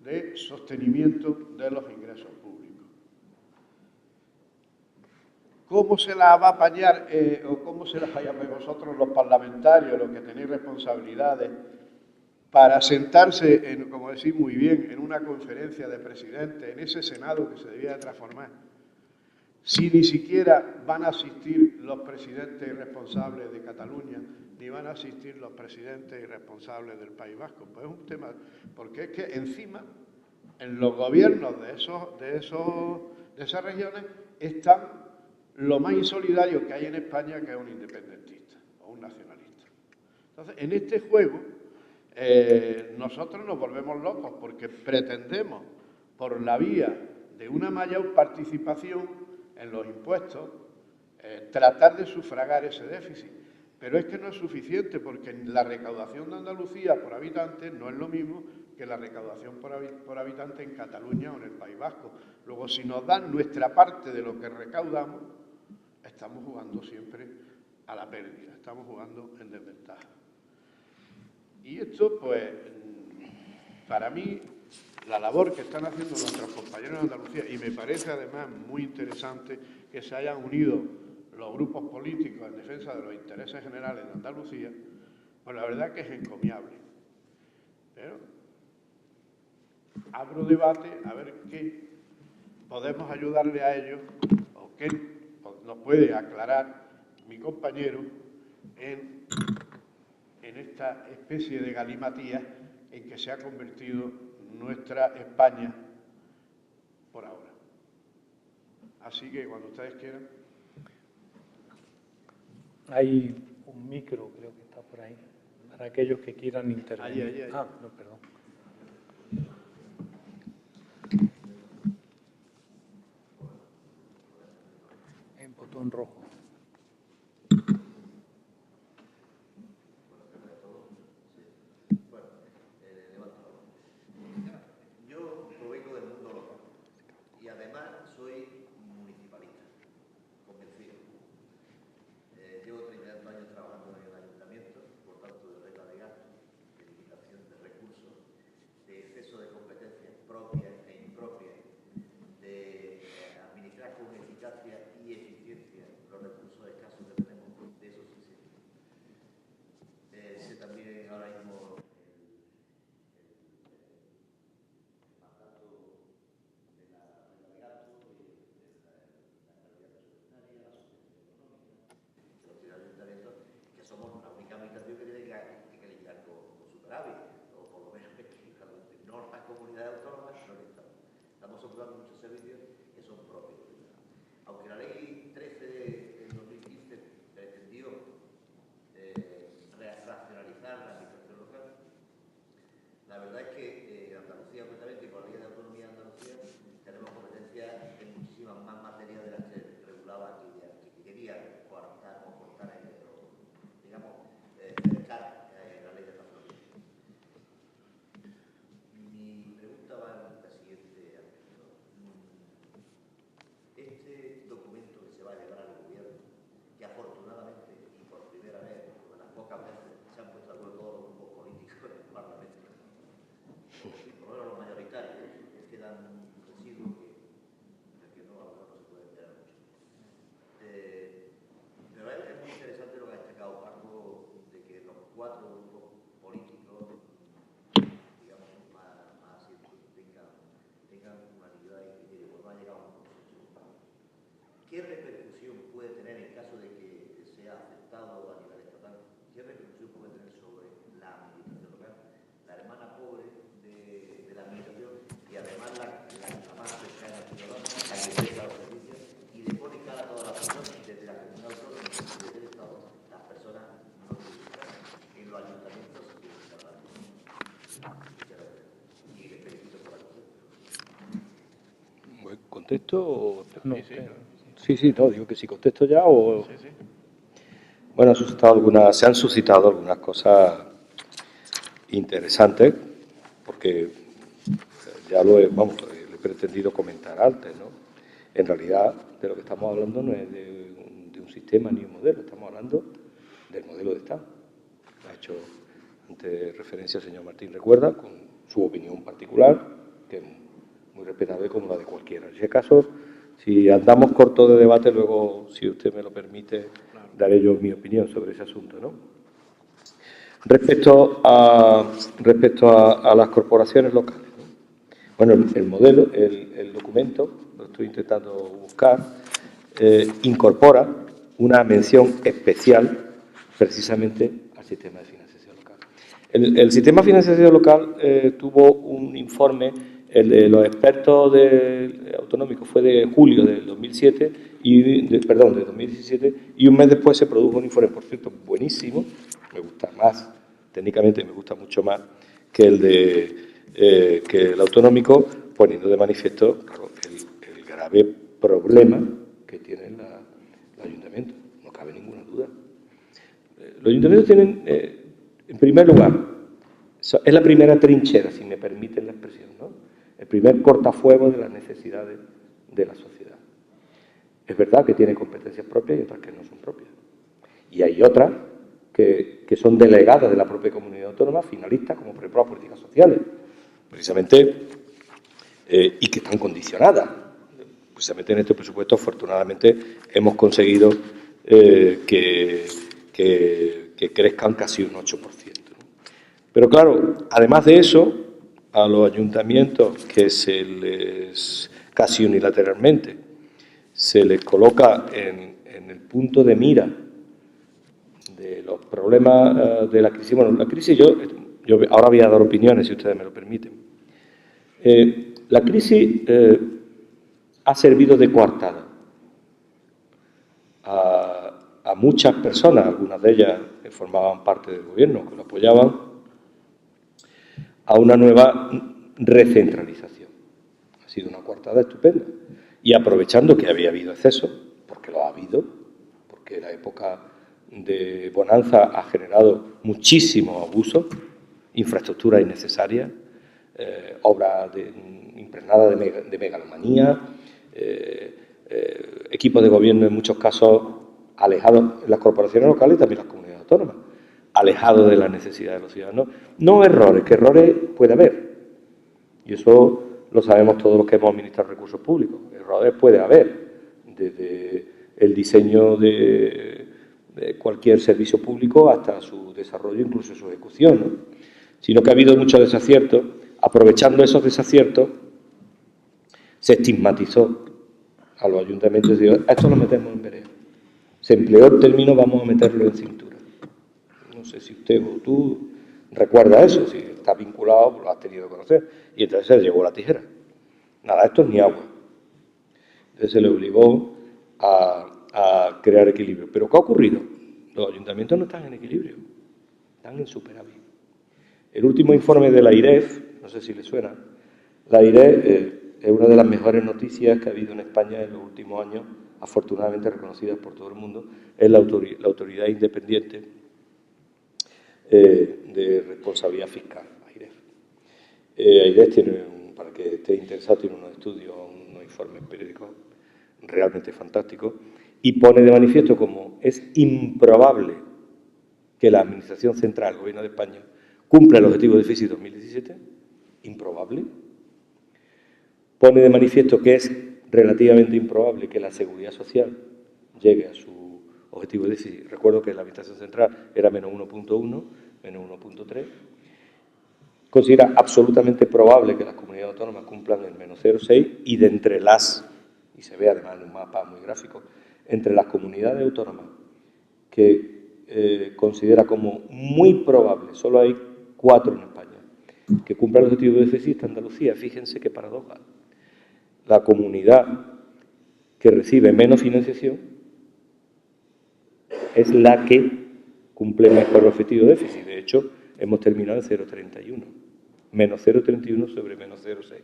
de sostenimiento de los ingresos públicos. ¿Cómo se la va a apañar o cómo se la va a llamar vosotros los parlamentarios, los que tenéis responsabilidades, para sentarse, como decís muy bien, en una conferencia de presidentes, en ese Senado que se debía de transformar, si ni siquiera van a asistir los presidentes y responsables de Cataluña, ni van a asistir los presidentes y responsables del País Vasco? Pues es un tema, porque es que encima, en los gobiernos de esas regiones, están lo más insolidario que hay en España, que es un independentista o un nacionalista. Entonces, en este juego, nosotros nos volvemos locos porque pretendemos, por la vía de una mayor participación en los impuestos, tratar de sufragar ese déficit. Pero es que no es suficiente, porque la recaudación de Andalucía por habitante no es lo mismo que la recaudación por habitante en Cataluña o en el País Vasco. Luego, si nos dan nuestra parte de lo que recaudamos, estamos jugando siempre a la pérdida, estamos jugando en desventaja. Y esto, pues, para mí, la labor que están haciendo nuestros compañeros de Andalucía, y me parece además muy interesante que se hayan unido los grupos políticos en defensa de los intereses generales de Andalucía, pues la verdad que es encomiable. Pero abro debate a ver qué podemos ayudarle a ellos o qué nos puede aclarar mi compañero en esta especie de galimatías en que se ha convertido nuestra España por ahora. Así que cuando ustedes quieran. Hay un micro, creo que está por ahí, para aquellos que quieran intervenir. Ahí. Ah, no, perdón. El botón rojo. Yo provengo del mundo local y además soy municipalista, convencido. Llevo 32 años trabajando en el ayuntamiento, por tanto de regla de gasto, de limitación de recursos, de exceso de competencias propias e impropias, de administrar con eficacia y eficiencia los recursos escasos que tenemos, de eso sí sé. Sé también ahora mismo que somos la única administración que tiene que lidiar con superávit, o por lo menos no las comunidades autónomas, sino que estamos soportando muchos servicios que son propios. Aunque la ley 13 del 2015 pretendió racionalizar la administración local, la verdad es que en Andalucía, concretamente con la ley de autonomía de Andalucía, tenemos competencias en muchísimas más materias de las que regulaba que quería cortar o cortar la ley de autonomía. Mi pregunta va en la siguiente aspecto. Este documento que se va a llevar al gobierno, que afortunadamente y por primera vez, por las pocas veces, se han puesto de acuerdo todos los grupos políticos en el Parlamento, por lo menos los mayoritarios, quedan residuos que no, a lo mejor no se puede enterar mucho. Pero es muy interesante lo que ha destacado Paco, de que los 4 grupos políticos, digamos, más tengan unanimidad y criterio, pues no ha llegado a un consenso. ¿Qué repercusión puede tener en caso de que sea aceptado a nivel estatal? ¿Qué repercusión puede tener sobre la administración local? La hermana pobre de la administración y además la más cercana al ciudadano, la que presta los servicios y le pone cara a todas las personas, desde la comunidad autónoma y desde el Estado, las personas no tributarias en los ayuntamientos y en el Estado. Y le felicito por la cosa. ¿Contesto o...? No, Sí, no, digo que si contesto ya o... Sí. Bueno, se han suscitado algunas cosas interesantes, porque ya lo he pretendido comentar antes, ¿no? En realidad, de lo que estamos hablando no es de un sistema ni un modelo, estamos hablando del modelo de Estado. Ha hecho antes referencia el señor Martín, recuerda, con su opinión particular, que es muy respetable como la de cualquiera. En ese caso, si andamos cortos de debate, luego, si usted me lo permite, daré yo mi opinión sobre ese asunto, ¿no? Respecto a las corporaciones locales, ¿no? Bueno, el modelo, el documento, lo estoy intentando buscar, incorpora una mención especial precisamente al sistema de financiación local. El sistema de financiación local tuvo un informe, el de los expertos autonómicos fue de julio del 2007, de 2017, y un mes después se produjo un informe, por cierto, buenísimo, me gusta más, técnicamente me gusta mucho más que el autonómico, poniendo de manifiesto, claro, el grave problema que tiene el ayuntamiento, no cabe ninguna duda. Los ayuntamientos tienen, en primer lugar, es la primera trinchera, si me permiten la expresión, ¿no? El primer cortafuegos de las necesidades de la sociedad. Es verdad que tiene competencias propias y otras que no son propias. Y hay otras que que son delegadas de la propia comunidad autónoma, finalistas, como por ejemplo las políticas sociales, precisamente, y que están condicionadas. Precisamente en este presupuesto, afortunadamente, hemos conseguido que crezcan casi un 8%. ¿no? Pero claro, además de eso, a los ayuntamientos que se les, casi unilateralmente, se les coloca en el punto de mira de los problemas de la crisis. Bueno, la crisis, yo ahora voy a dar opiniones, si ustedes me lo permiten. La crisis ha servido de coartada a muchas personas, algunas de ellas que formaban parte del gobierno, que lo apoyaban, a una nueva recentralización. Ha sido una coartada estupenda. Y aprovechando que había habido exceso, porque lo ha habido, porque la época de bonanza ha generado muchísimos abusos, infraestructuras innecesarias, obras impregnadas de megalomanía, equipos de gobierno en muchos casos alejados, las corporaciones locales y también las comunidades autónomas, alejados de las necesidades de los ciudadanos. No errores, que errores puede haber, y eso lo sabemos todos los que hemos administrado recursos públicos. Errores puede haber, desde el diseño de cualquier servicio público hasta su desarrollo, incluso su ejecución, ¿no? Sino que ha habido muchos desaciertos. Aprovechando esos desaciertos, se estigmatizó a los ayuntamientos y dijo, esto lo metemos en vereda. Se empleó el término, vamos a meterlo en cintura. No sé si usted o tú recuerda eso, si está vinculado, pues lo has tenido que conocer. Y entonces se llegó la tijera. Nada, esto es ni agua. Entonces se le obligó a crear equilibrio. ¿Pero qué ha ocurrido? Los ayuntamientos no están en equilibrio, están en superávit. El último informe de la IREF, no sé si le suena, la IREF es una de las mejores noticias que ha habido en España en los últimos años, afortunadamente reconocidas por todo el mundo, es la autoridad independiente de responsabilidad fiscal, AIREF. AIREF tiene, para que esté interesado, tiene unos estudios, unos informes periódicos realmente fantásticos, y pone de manifiesto como es improbable que la Administración Central, el Gobierno de España, cumpla el objetivo de déficit 2017, improbable. Pone de manifiesto que es relativamente improbable que la Seguridad Social llegue a su objetivo de déficit. Recuerdo que la Administración Central era menos 1,1, menos 1,3. Considera absolutamente probable que las comunidades autónomas cumplan el menos 0,6 y de entre las, y se ve además en un mapa muy gráfico, entre las comunidades autónomas que considera como muy probable, solo hay 4 en España, que cumplan el objetivo de déficit, Andalucía. Fíjense qué paradoja. La comunidad que recibe menos financiación es la que cumple mejor el objetivo de déficit. De hecho, hemos terminado en 0,31. Menos 0,31 sobre menos 0,6.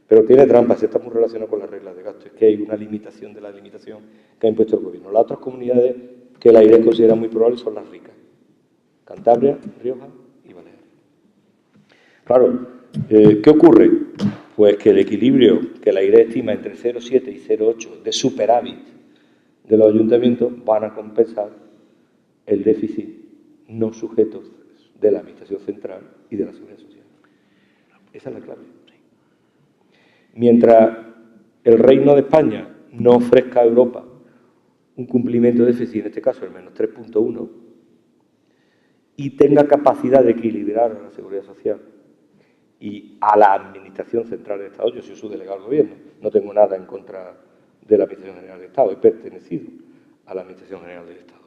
Pero tiene trampas, está muy relacionado con las reglas de gasto. Es que hay una limitación de la limitación que ha impuesto el gobierno. Las otras comunidades que la AIREF considera muy probables son las ricas. Cantabria, Rioja y Baleares. Claro, ¿qué ocurre? Pues que el equilibrio que la AIREF estima entre 0,7 y 0,8 de superávit de los ayuntamientos van a compensar el déficit no sujeto de la Administración Central y de la Seguridad Social. Esa es la clave. Mientras el Reino de España no ofrezca a Europa un cumplimiento de déficit, en este caso el menos 3,1, y tenga capacidad de equilibrar a la Seguridad Social y a la Administración Central del Estado, yo soy su delegado del Gobierno, no tengo nada en contra de la Administración General del Estado, he pertenecido a la Administración General del Estado,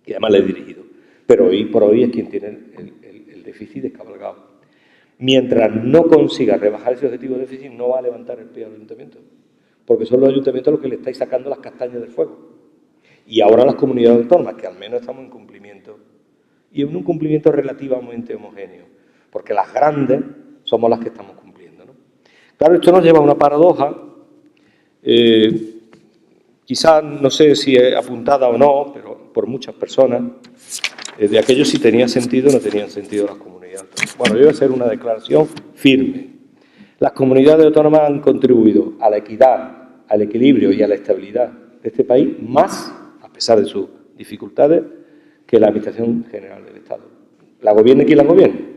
y además le he dirigido, pero hoy por hoy es quien tiene el déficit descabalgado. Mientras no consiga rebajar ese objetivo de déficit, no va a levantar el pie al ayuntamiento, porque son los ayuntamientos los que le estáis sacando las castañas del fuego. Y ahora las comunidades autónomas, que al menos estamos en cumplimiento, y en un cumplimiento relativamente homogéneo, porque las grandes somos las que estamos cumpliendo, ¿no? Claro, esto nos lleva a una paradoja, quizás no sé si es apuntada o no, pero por muchas personas, de aquello si tenía sentido o no tenían sentido las comunidades autónomas. Bueno, yo voy a hacer una declaración firme. Las comunidades autónomas han contribuido a la equidad, al equilibrio y a la estabilidad de este país más, a pesar de sus dificultades, que la Administración General del Estado. La gobierne quien la gobierne,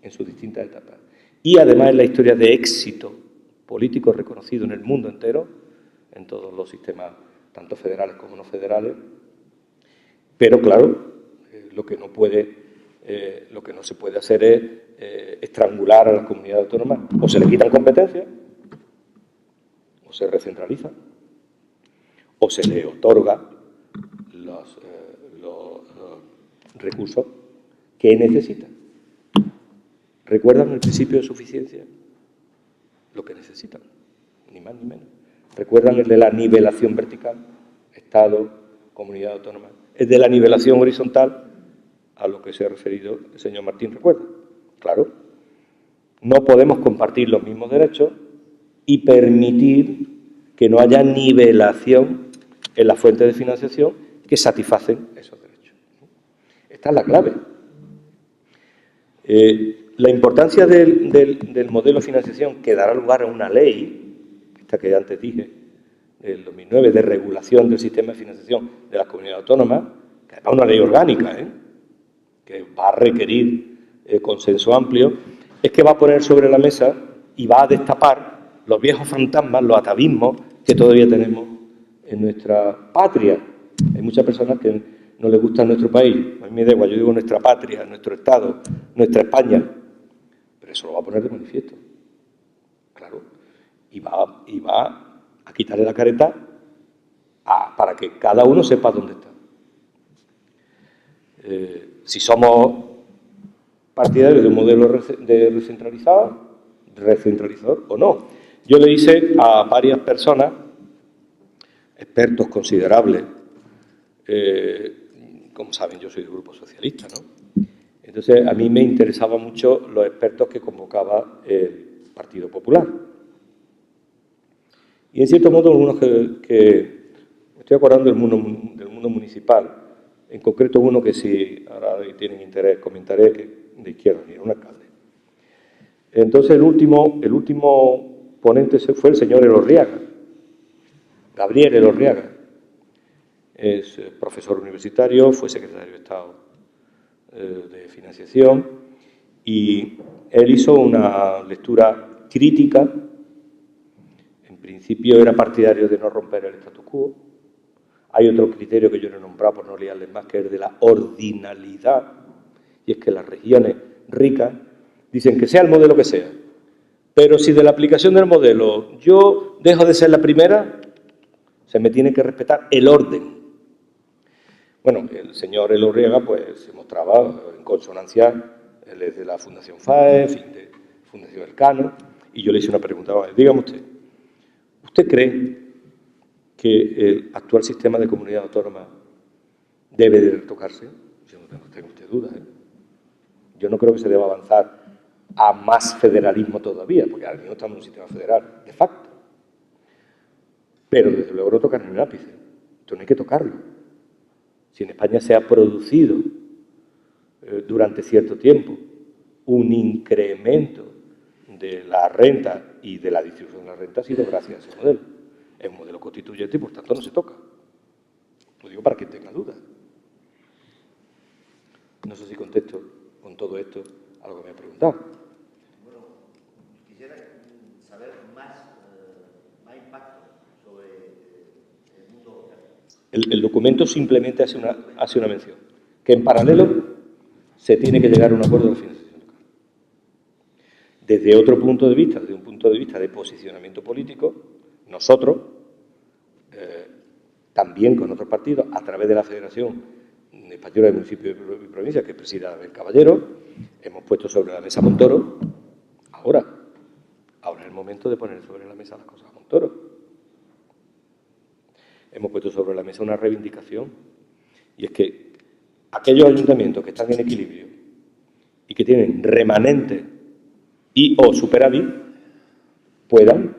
en sus distintas etapas. Y además es la historia de éxito político reconocido en el mundo entero, en todos los sistemas, tanto federales como no federales. Pero claro, lo que no se puede hacer es estrangular a las comunidades autónomas. O se le quitan competencias, o se recentraliza, o se le otorga los recursos que necesitan. ¿Recuerdan el principio de suficiencia? Lo que necesitan, ni más ni menos. ¿Recuerdan el de la nivelación vertical? Estado, comunidad autónoma. El de la nivelación horizontal, a lo que se ha referido el señor Martín, ¿recuerda? Claro. No podemos compartir los mismos derechos y permitir que no haya nivelación en las fuentes de financiación que satisfacen esos derechos. Esta es la clave. La importancia del modelo de financiación que dará lugar a una ley, esta que antes dije, del 2009, de regulación del sistema de financiación de las comunidades autónomas, que además es una ley orgánica, que va a requerir consenso amplio, es que va a poner sobre la mesa y va a destapar los viejos fantasmas, los atavismos que todavía tenemos en nuestra patria. Hay muchas personas que no les gusta nuestro país, a mí me da igual, yo digo nuestra patria, nuestro Estado, nuestra España, pero eso lo va a poner de manifiesto, claro, y va a quitarle la careta para que cada uno sepa dónde está. Si somos partidarios de un modelo recentralizador o no. Yo le hice a varias personas, expertos considerables, como saben, yo soy del Grupo Socialista, ¿no? Entonces, a mí me interesaban mucho los expertos que convocaba el Partido Popular. Y, en cierto modo, algunos que me estoy acordando del mundo municipal, en concreto uno que si ahora tienen interés comentaré, que de izquierda, ni era un alcalde. Entonces, el último ponente fue el señor Elorriaga, Gabriel Elorriaga. Es profesor universitario, fue secretario de Estado de Financiación y él hizo una lectura crítica. En principio era partidario de no romper el status quo. Hay otro criterio que yo no he nombrado por no liarles más, que es el de la ordinalidad, y es que las regiones ricas dicen que sea el modelo que sea, pero si de la aplicación del modelo yo dejo de ser la primera, se me tiene que respetar el orden. Bueno, el señor Elorriaga pues se mostraba en consonancia desde la Fundación FAE, en fin, de Fundación Elcano, y yo le hice una pregunta, dígame ¿usted cree que el actual sistema de comunidad autónoma debe de retocarse? Yo no tengo usted dudas, Yo no creo que se deba avanzar a más federalismo todavía, porque ahora mismo estamos en un sistema federal, de facto. Pero desde luego no tocar ni un ápice. Esto no hay que tocarlo. Si en España se ha producido durante cierto tiempo un incremento de la renta y de la distribución de la renta, ha sido gracias a ese modelo. Es un modelo constituyente y por tanto no se toca. Lo digo para que tenga dudas. No sé si contesto con todo esto a lo que me ha preguntado. Bueno, quisiera saber más impacto sobre el mundo local. El documento simplemente hace una mención, que en paralelo se tiene que llegar a un acuerdo de la financiación local. Desde otro punto de vista, desde un punto de vista de posicionamiento político, nosotros, también con otros partidos, a través de la Federación Española de Municipios y Provincias, que presida Abel Caballero, hemos puesto sobre la mesa a Montoro. Ahora es el momento de poner sobre la mesa las cosas a Montoro. Hemos puesto sobre la mesa una reivindicación, y es que aquellos ayuntamientos que están en equilibrio y que tienen remanente y o superávit puedan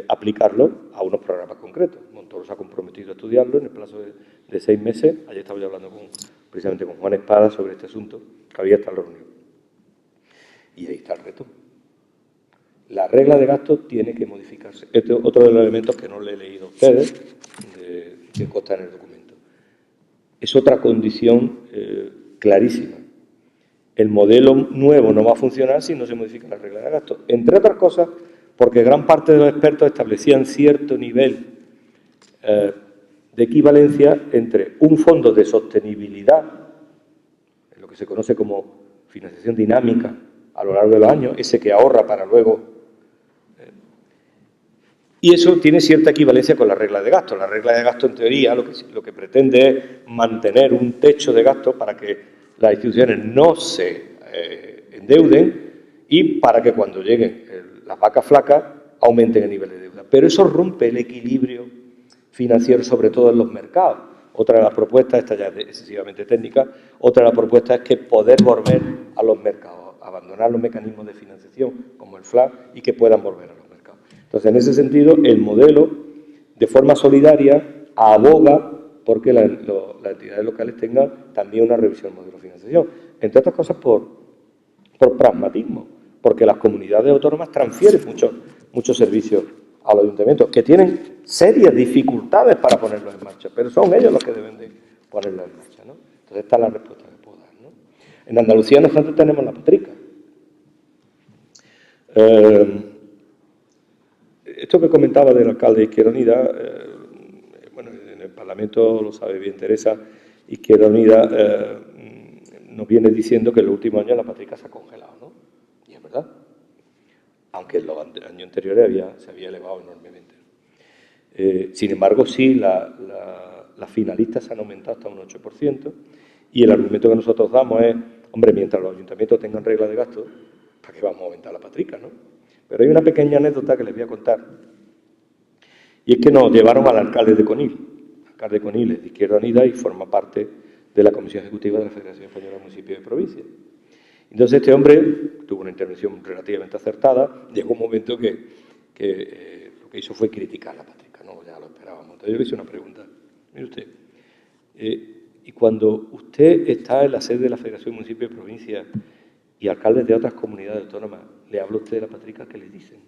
aplicarlo a unos programas concretos. Montoro se ha comprometido a estudiarlo en el plazo de 6 meses. Ayer estaba yo hablando precisamente con Juan Espada sobre este asunto, que había estado en la reunión. Y ahí está el reto. La regla de gasto tiene que modificarse. Este es otro de los elementos que no le he leído a ustedes, que consta en el documento. es otra condición clarísima. El modelo nuevo no va a funcionar si no se modifica la regla de gasto. Entre otras cosas, porque gran parte de los expertos establecían cierto nivel de equivalencia entre un fondo de sostenibilidad, en lo que se conoce como financiación dinámica a lo largo de los años, ese que ahorra para luego... y eso tiene cierta equivalencia con la regla de gasto. La regla de gasto, en teoría, lo que pretende es mantener un techo de gasto para que las instituciones no se endeuden y para que cuando lleguen las vacas flacas aumenten el nivel de deuda. Pero eso rompe el equilibrio financiero, sobre todo en los mercados. Otra de las propuestas, esta ya es excesivamente técnica, otra de las propuestas es que poder volver a los mercados, abandonar los mecanismos de financiación como el FLAC y que puedan volver a los mercados. Entonces, en ese sentido, el modelo, de forma solidaria, aboga porque las entidades locales tengan también una revisión del modelo de financiación. Entre otras cosas, por pragmatismo, porque las comunidades autónomas transfieren muchos servicios a los ayuntamientos, que tienen serias dificultades para ponerlos en marcha, pero son ellos los que deben de ponerlos en marcha, ¿no? Entonces, esta es la respuesta que puedo dar, ¿no? En Andalucía nosotros tenemos la patrica. Esto que comentaba del alcalde de Izquierda Unida, bueno, en el Parlamento lo sabe bien Teresa, Izquierda Unida nos viene diciendo que en los últimos años la patrica se ha congelado, ¿no? Y es verdad, aunque en los años anteriores se había elevado enormemente. Sin embargo, sí, las finalistas se han aumentado hasta un 8%, y el argumento que nosotros damos es, hombre, mientras los ayuntamientos tengan reglas de gasto, ¿para qué vamos a aumentar la patrica, no? Pero hay una pequeña anécdota que les voy a contar, y es que nos llevaron al alcalde de Conil. El alcalde de Conil es de Izquierda Unida y forma parte de la Comisión Ejecutiva de la Federación Española de Municipios y Provincias. Entonces este hombre tuvo una intervención relativamente acertada. Llegó un momento que lo que hizo fue criticar la patrica, ¿no? Ya lo esperábamos. Entonces yo le hice una pregunta. Mire usted, y cuando usted está en la sede de la Federación de Municipios y Provincias y alcaldes de otras comunidades autónomas, ¿le habla usted de la patrica? ¿Qué le dicen?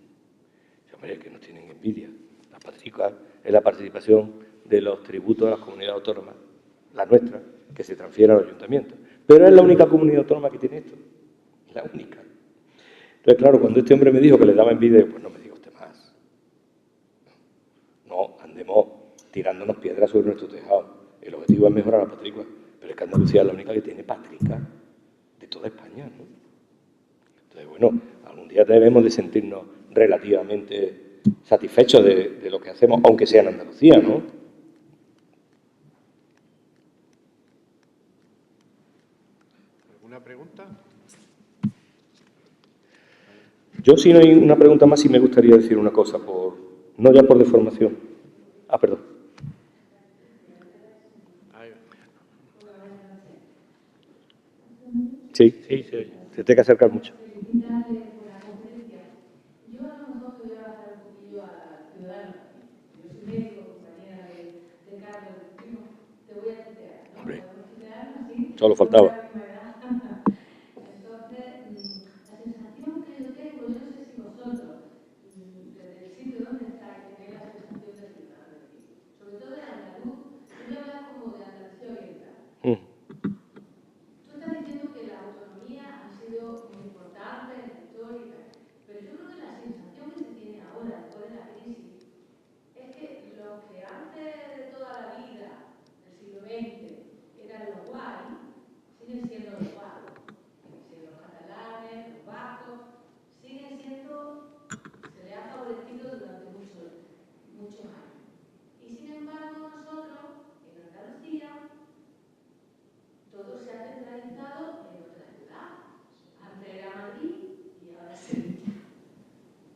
Dice, hombre, es que nos tienen envidia. La patrica es la participación de los tributos de las comunidades autónomas, la nuestra, que se transfiere al ayuntamiento. Pero es la única comunidad autónoma que tiene esto. La única. Entonces, claro, cuando este hombre me dijo que le daba envidia, pues no me diga usted más. No, andemos tirándonos piedras sobre nuestro tejado. El objetivo es mejorar la patrica. Pero es que Andalucía es la única que tiene patrica de toda España, ¿no? Entonces, bueno, algún día debemos de sentirnos relativamente satisfechos de lo que hacemos, aunque sea en Andalucía, ¿no? ¿Alguna pregunta? Yo, si no hay una pregunta más, sí me gustaría decir una cosa, no ya por deformación. Perdón. Sí, sí, se tiene que acercar mucho. Yo a lo mejor te voy a bajar un poquillo a Ciudadanos. Yo soy médico, compañera de Carlos, del primo. Te voy a tutear, ¿no? Hombre, ¿Podemos tutearnos así? solo faltaba. Entonces, la sensación que yo tengo, yo no sé si vosotros, desde el sitio donde estáis, tenéis la sensación de ciudadano, sobre todo de andaluz, yo voy a hablar como de Andalucía Oriental. Tú estás diciendo que la autonomía ha sido muy importante en la historia y tal, pero yo creo que la sensación que se tiene ahora, después de la crisis, es que los que antes de toda la vida, del siglo XX, eran los guay, siguen siendo los guay. Siguen siendo los catalanes, los vascos, siguen siendo, se les ha favorecido durante muchos años. Y sin embargo, nosotros, en Andalucía, todo se ha centralizado en otra ciudad. Antes era Madrid y ahora es Sevilla.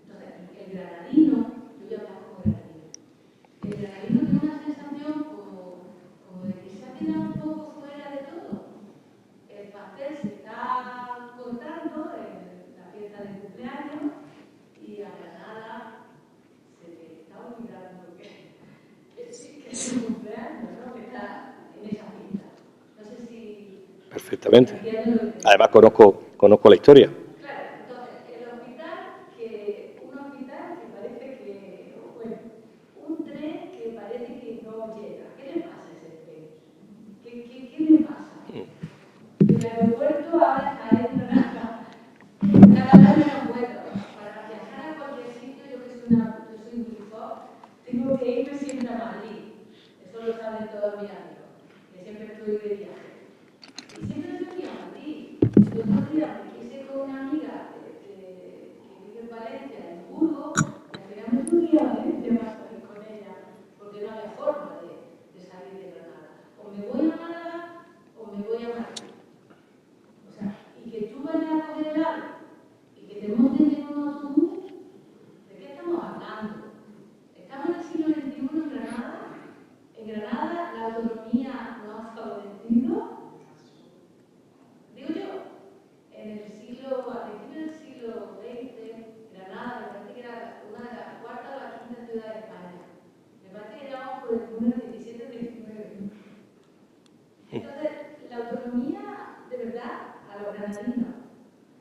Entonces, el granadino, yo voy a hablar como granadino, el granadino tiene una sensación como de que se ha quedado un poco fuera de todo. El pastel se está cortando en la fiesta de cumpleaños y a Granada se le está olvidando que sí, que es su cumpleaños, ¿no? Que está en esa fiesta. No sé si... Perfectamente. Además, conozco la historia. Claro, entonces, un hospital que parece que, bueno, un tren que parece que no llega. ¿Qué le pasa a ese tren? ¿Qué granadino.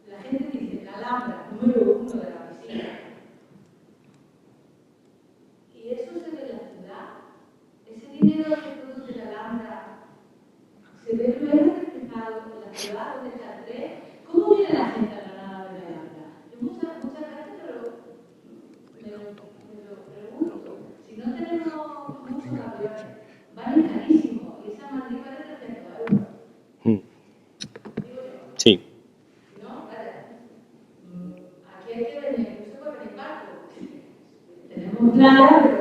La gente dice la Alhambra, número 1 de la visita. Y eso se ve en la ciudad. Ese dinero que produce la Alhambra se ve luego reflejado en la ciudad donde está el tren. ¿Cómo viene la gente a Granada de la Alhambra? Yo muchas veces me lo pregunto. Si no tenemos muchos aviones, vale carísimo. Y esa mandíbula vale 300 euros. Sí. No, vale. Aquí hay que venir, no se puede venir barco. Tenemos playa, pero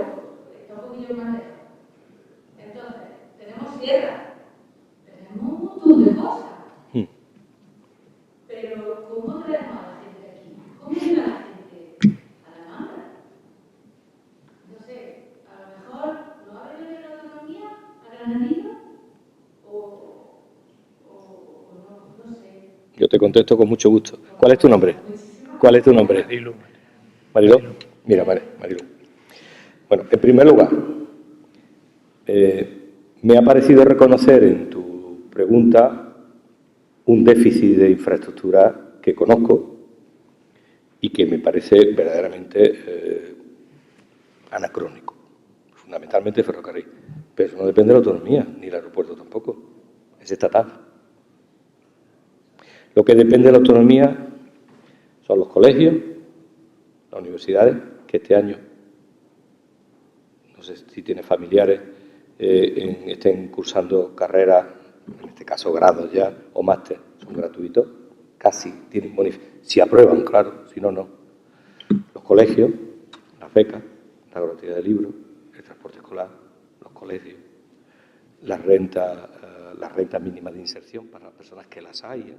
está un poquillo más lejos. Entonces, tenemos sierra, tenemos un montón de cosas. Pero, ¿cómo traemos a la gente aquí? ¿Cómo viene a la gente a la Alhambra? No sé, a lo mejor no ha venido la autonomía a Granadino no sé. Yo te contesto con mucho gusto. ¿Cuál es tu nombre? ¿Cuál es tu nombre? Marilu. Mariló. Mira, vale, Mariló. Bueno, en primer lugar, me ha parecido reconocer en tu pregunta un déficit de infraestructura que conozco y que me parece verdaderamente anacrónico, fundamentalmente ferrocarril. Pero eso no depende de la autonomía, ni el aeropuerto tampoco, es estatal. Lo que depende de la autonomía son los colegios, las universidades, que este año, no sé si tiene familiares, estén cursando carreras, en este caso grados ya, o máster, son gratuitos, casi tienen bonificación. Si aprueban, claro, si no, no. Los colegios, las becas, la gratuidad de libros, el transporte escolar, los colegios, las rentas mínimas de inserción para las personas que las hay,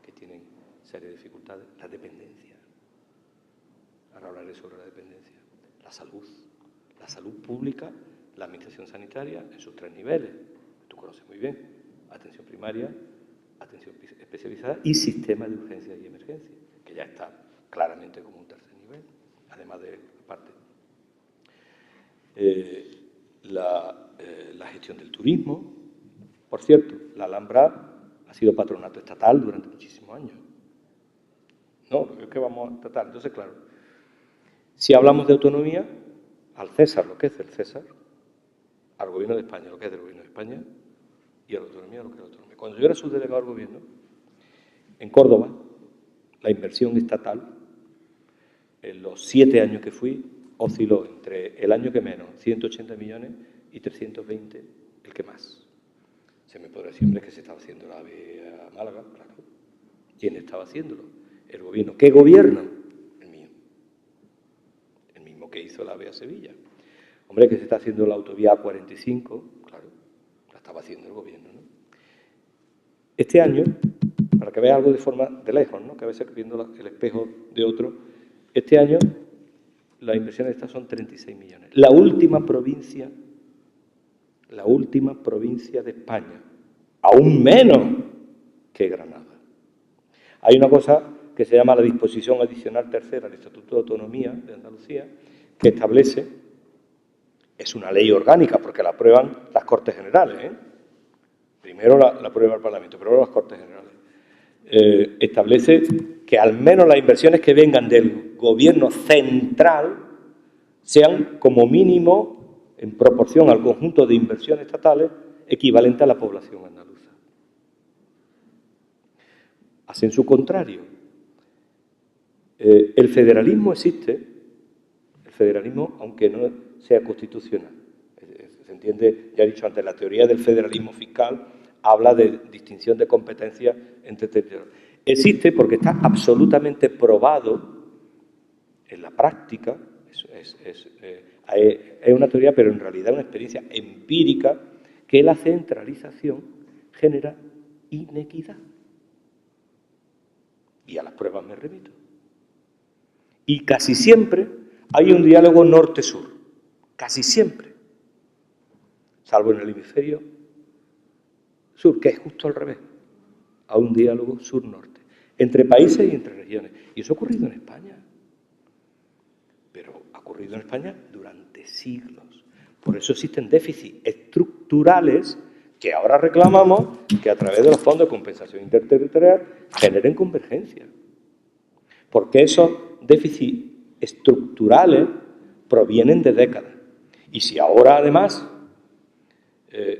que tienen serias dificultades, la dependencia. Ahora hablaré sobre la dependencia. La salud pública, la administración sanitaria en sus 3 niveles. Tú conoces muy bien. Atención primaria, atención especializada y sistema de urgencias y emergencias, que ya está claramente como un 3er nivel, además de parte. La gestión del turismo. Por cierto, la Alhambra ha sido patronato estatal durante muchísimos años. No, es que vamos a tratar. Entonces, claro, si hablamos de autonomía, al César lo que es del César, al Gobierno de España lo que es del Gobierno de España y a la autonomía lo que es la autonomía. Cuando yo era subdelegado del Gobierno, en Córdoba, la inversión estatal, en los 7 años que fui, osciló entre el año que menos, 180 millones, y 320, el que más. Se me podrá decir, hombre, que se estaba haciendo la AVE a Málaga, claro. ¿Quién estaba haciéndolo? El Gobierno. ¿Qué Gobierno? El mío. El mismo que hizo la AVE a Sevilla. Hombre, que se está haciendo la autovía A45, claro, la estaba haciendo el Gobierno, ¿no? Este año, para que veas algo de forma de lejos, ¿no? Que a veces viendo el espejo de otro, este año las inversiones estas son 36 millones. La última provincia de España, aún menos que Granada. Hay una cosa que se llama la disposición adicional tercera del Estatuto de Autonomía de Andalucía, que establece, es una ley orgánica porque la aprueban las Cortes Generales, Primero la aprueba el Parlamento, pero luego las Cortes Generales. Establece que al menos las inversiones que vengan del Gobierno central sean como mínimo, en proporción al conjunto de inversiones estatales, equivalente a la población andaluza. Hacen su contrario. El federalismo existe, el federalismo, aunque no sea constitucional. Se entiende, ya he dicho antes, la teoría del federalismo fiscal habla de distinción de competencias entre territorios. Existe porque está absolutamente probado en la práctica, es una teoría, pero en realidad una experiencia empírica, que la centralización genera inequidad. Y a las pruebas me remito. Y casi siempre hay un diálogo norte-sur, casi siempre, salvo en el hemisferio sur, que es justo al revés, a un diálogo sur-norte, entre países y entre regiones. Y eso ha ocurrido en España, pero ha ocurrido en España durante siglos. Por eso existen déficits estructurales que ahora reclamamos que a través de los fondos de compensación interterritorial generen convergencia. Porque esos déficits estructurales provienen de décadas. Y si ahora, además,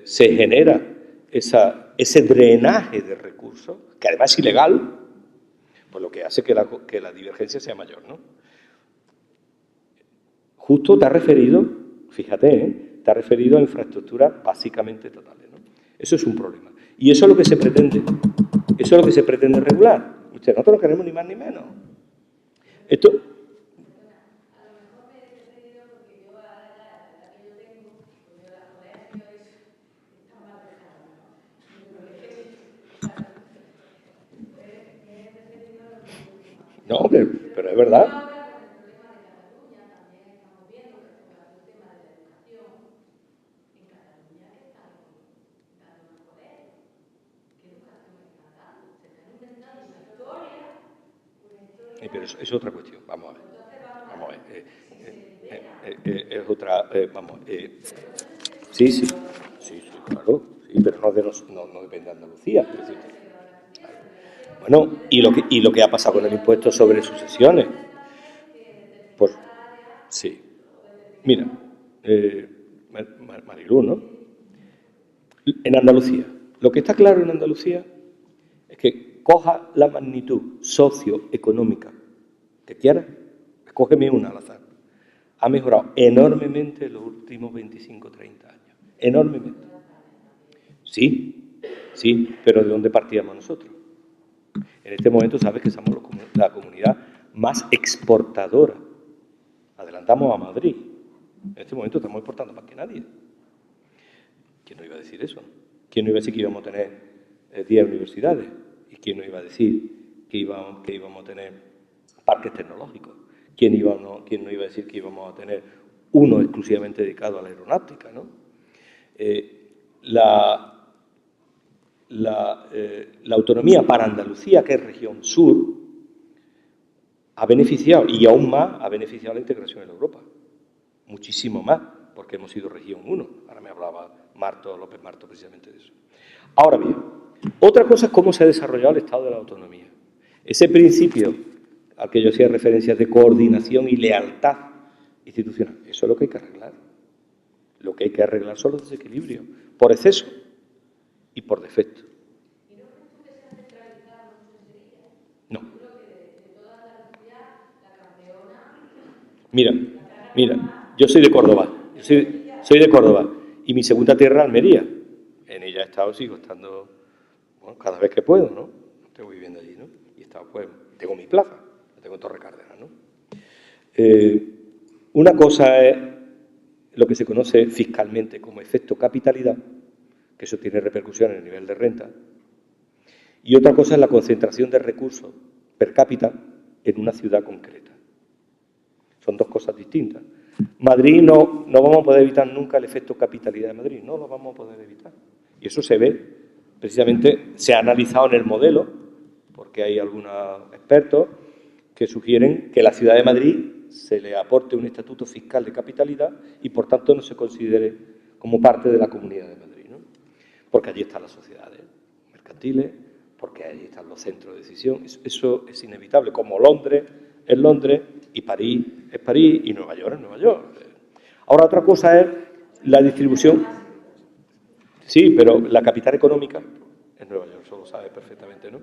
se genera ese drenaje de recursos, que además es ilegal, pues lo que hace que la divergencia sea mayor, ¿no? Justo te has referido, fíjate, te has referido a infraestructuras básicamente totales, ¿no? Eso es un problema. Y eso es lo que se pretende. Eso es lo que se pretende regular. Nosotros no queremos ni más ni menos. Esto... No, pero es verdad. Pero eso es otra cuestión. Vamos a ver. Vamos a ver. Es otra... sí, claro. Sí, pero no depende de Andalucía. Bueno, y lo que ha pasado con el impuesto sobre sucesiones. Pues, sí. Mira, Marilú, ¿no? En Andalucía. Lo que está claro en Andalucía es que coja la magnitud socioeconómica que quieras, escógeme una al azar. Ha mejorado enormemente en los últimos 25 o 30 años. Enormemente. Sí, pero ¿de dónde partíamos nosotros? En este momento sabes que somos la comunidad más exportadora. Adelantamos a Madrid. En este momento estamos exportando más que nadie. ¿Quién no iba a decir eso? ¿Quién no iba a decir que íbamos a tener 10 universidades? ¿Y quién no iba a decir que íbamos a tener parques tecnológicos? ¿Quién no iba a decir que íbamos a tener uno exclusivamente dedicado a la aeronáutica, ¿no? La autonomía para Andalucía, que es región sur, ha beneficiado, y aún más, ha beneficiado la integración en Europa. Muchísimo más, porque hemos sido región 1. Ahora me hablaba López Marto precisamente de eso. Ahora bien, otra cosa es cómo se ha desarrollado el Estado de la autonomía. Ese principio al que yo hacía referencia de coordinación y lealtad institucional, eso es lo que hay que arreglar. Lo que hay que arreglar son los desequilibrios, por exceso y por defecto. ¿Y no crees tú que se ha centralizado mucho en Sevilla? No. Yo creo que de toda Andalucía, la campeona... Mira, yo soy de Córdoba. Soy de Córdoba. Y mi segunda tierra, Almería. En ella he estado, sigo estando, bueno, cada vez que puedo, ¿no? Estoy viviendo allí, ¿no? Y he estado, pues, tengo mi plaza, la tengo en Torre Cárdenas, ¿no? Una cosa es lo que se conoce fiscalmente como efecto capitalidad, que eso tiene repercusión en el nivel de renta, y otra cosa es la concentración de recursos per cápita en una ciudad concreta. Son dos cosas distintas. Madrid no vamos a poder evitar nunca el efecto capitalidad de Madrid, no lo vamos a poder evitar. Y eso se ve, precisamente, se ha analizado en el modelo, porque hay algunos expertos que sugieren que la ciudad de Madrid se le aporte un estatuto fiscal de capitalidad y, por tanto, no se considere como parte de la Comunidad de Madrid, ¿no? Porque allí están las sociedades mercantiles, porque allí están los centros de decisión. Eso es inevitable, como Londres es Londres y París es París y Nueva York es Nueva York. Ahora, otra cosa es la distribución. Sí, pero la capital económica es Nueva York, eso lo sabes perfectamente, ¿no?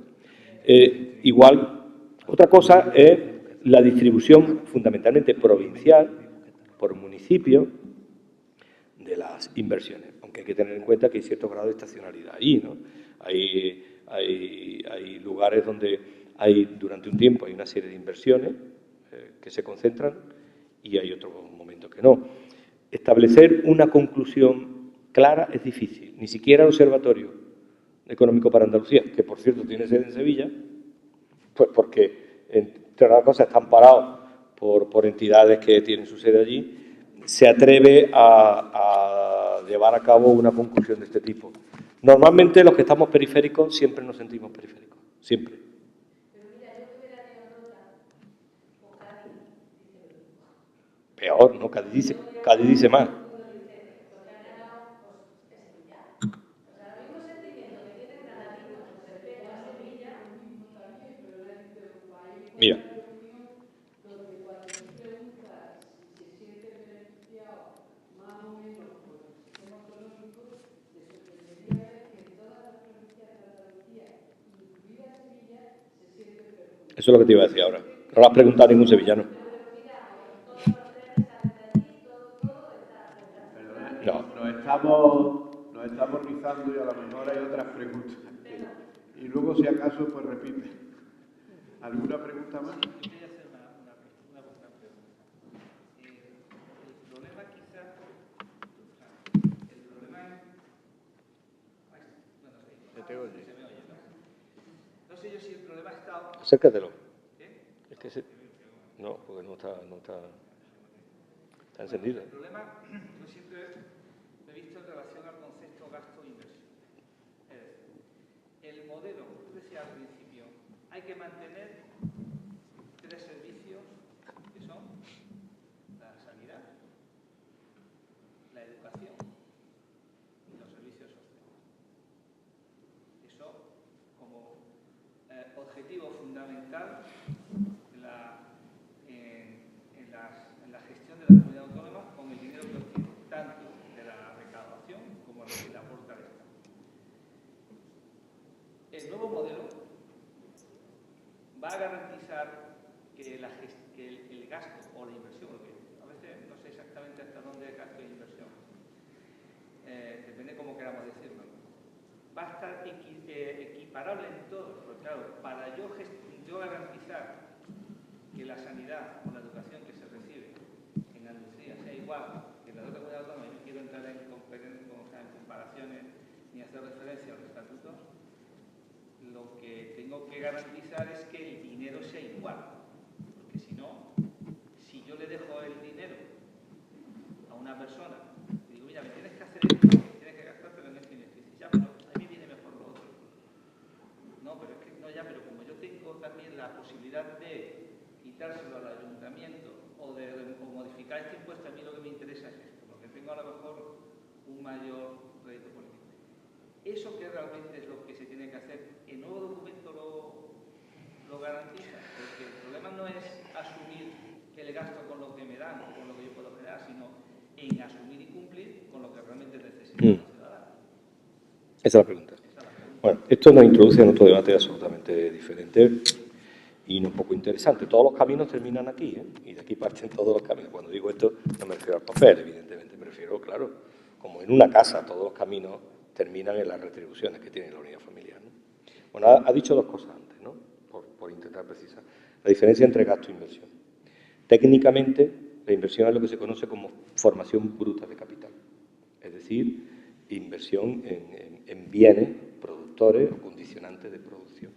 Igual, otra cosa es la distribución fundamentalmente provincial, por municipio, de las inversiones. Aunque hay que tener en cuenta que hay cierto grado de estacionalidad ahí, ¿no? Hay lugares donde durante un tiempo hay una serie de inversiones que se concentran y hay otros momentos que no. Establecer una conclusión clara es difícil. Ni siquiera el Observatorio Económico para Andalucía, que por cierto tiene sede en Sevilla, pues porque, entre otras cosas, están parados por entidades que tienen su sede allí, se atreve a llevar a cabo una conclusión de este tipo. Normalmente los que estamos periféricos siempre nos sentimos periféricos, siempre. Pero mira, yo que hubiera tenido nota, o Cádiz dice lo mismo. Peor, ¿no? Cádiz dice más. Mira. Donde cuando se pregunta si se siente beneficiado más o menos por el sistema autonómico, te sorprendería ver que en todas las provincias de Andalucía, incluida Sevilla, se siente perjudicado. Eso es lo que te iba a decir ahora. No lo has preguntado a ningún sevillano. No. Nos estamos rizando y a lo mejor hay otras preguntas. Y luego, si acaso, pues repite. ¿Alguna pregunta más? Yo quería hacer una pregunta. El problema quizás, el problema es... Se te oye. Se me oye, ¿no? No sé yo si el problema ha estado... Acércatelo. ¿Qué? Es que no, porque no está encendido. El problema, yo siempre he visto en relación al concepto gasto-inversión. Es decir, el modelo, tú decías al principio, hay que mantener 3 servicios que son la sanidad, la educación y los servicios sociales. Eso como objetivo fundamental en la gestión de la comunidad autónoma con el dinero que obtiene, tanto de la recaudación como de la aporta al Estado. El nuevo modelo va a garantizar que el gasto o la inversión, porque a veces no sé exactamente hasta dónde es gasto e inversión, depende cómo queramos decirlo, va a estar equiparable en todo, porque claro, para yo garantizar que la sanidad o la educación que se recibe en Andalucía sea igual que en la otra comunidad autónoma, y no quiero entrar en comparaciones ni hacer referencia a los estatutos, lo que tengo que garantizar es que el dinero sea igual, porque si no, si yo le dejo el dinero a una persona y digo, mira, me tienes que hacer esto, tienes que gastártelo en esto y en esto, y dices, ya, pero a mí me viene mejor lo otro. No, pero es que no, ya, pero como yo tengo también la posibilidad de quitárselo al ayuntamiento o modificar este impuesto, a mí lo que me interesa es esto, porque tengo a lo mejor un mayor rédito político. Eso que realmente es lo que se tiene que hacer, el nuevo documento lo garantiza, porque el problema no es asumir el gasto con lo que me dan o con lo que yo puedo generar, sino en asumir y cumplir con lo que realmente necesita el ciudadano. Esa es la pregunta. Bueno, esto nos introduce en otro debate absolutamente diferente y un poco interesante. Todos los caminos terminan aquí, ¿eh? Y de aquí parten todos los caminos. Cuando digo esto, no me refiero al papel, evidentemente, me refiero, claro, como en una casa, todos los caminos terminan en las retribuciones que tiene la unidad familiar, ¿no? Bueno, ha dicho dos cosas antes, ¿no? Por intentar precisar. La diferencia entre gasto e inversión. Técnicamente, la inversión es lo que se conoce como formación bruta de capital. Es decir, inversión en bienes, productores o condicionantes de producción.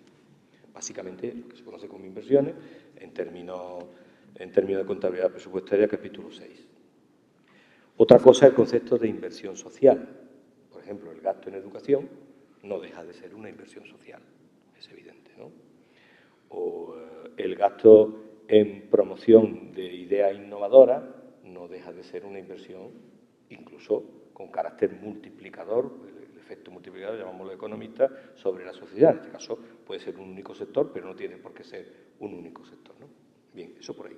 Básicamente, lo que se conoce como inversiones en términos de contabilidad presupuestaria, capítulo 6. Otra cosa es el concepto de inversión social. Por ejemplo, el gasto en educación no deja de ser una inversión social, es evidente, ¿no? O el gasto en promoción de ideas innovadoras no deja de ser una inversión incluso con carácter multiplicador, el efecto multiplicador, llamámoslo economistas, sobre la sociedad. En este caso puede ser un único sector, pero no tiene por qué ser un único sector, ¿no? Bien, eso por ahí.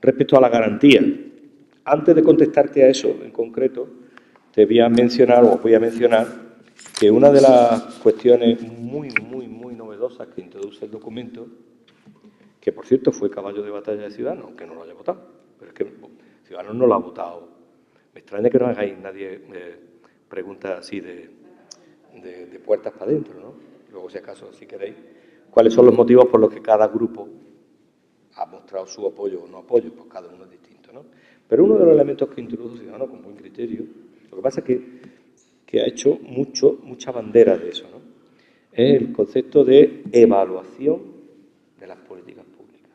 Respecto a la garantía, antes de contestarte a eso en concreto, te voy a mencionar que una de las cuestiones muy novedosas que introduce el documento, que por cierto fue caballo de batalla de Ciudadanos, aunque no lo haya votado, pero es que Ciudadanos no lo ha votado. Me extraña que no hagáis nadie preguntas así de puertas para adentro, ¿no? Luego, si acaso, si queréis, ¿cuáles son los motivos por los que cada grupo ha mostrado su apoyo o no apoyo? Pues cada uno es distinto, ¿no? Pero uno de los elementos que introduce Ciudadanos con buen criterio, lo que pasa es que ha hecho mucha bandera de eso, ¿no? Es el concepto de evaluación de las políticas públicas.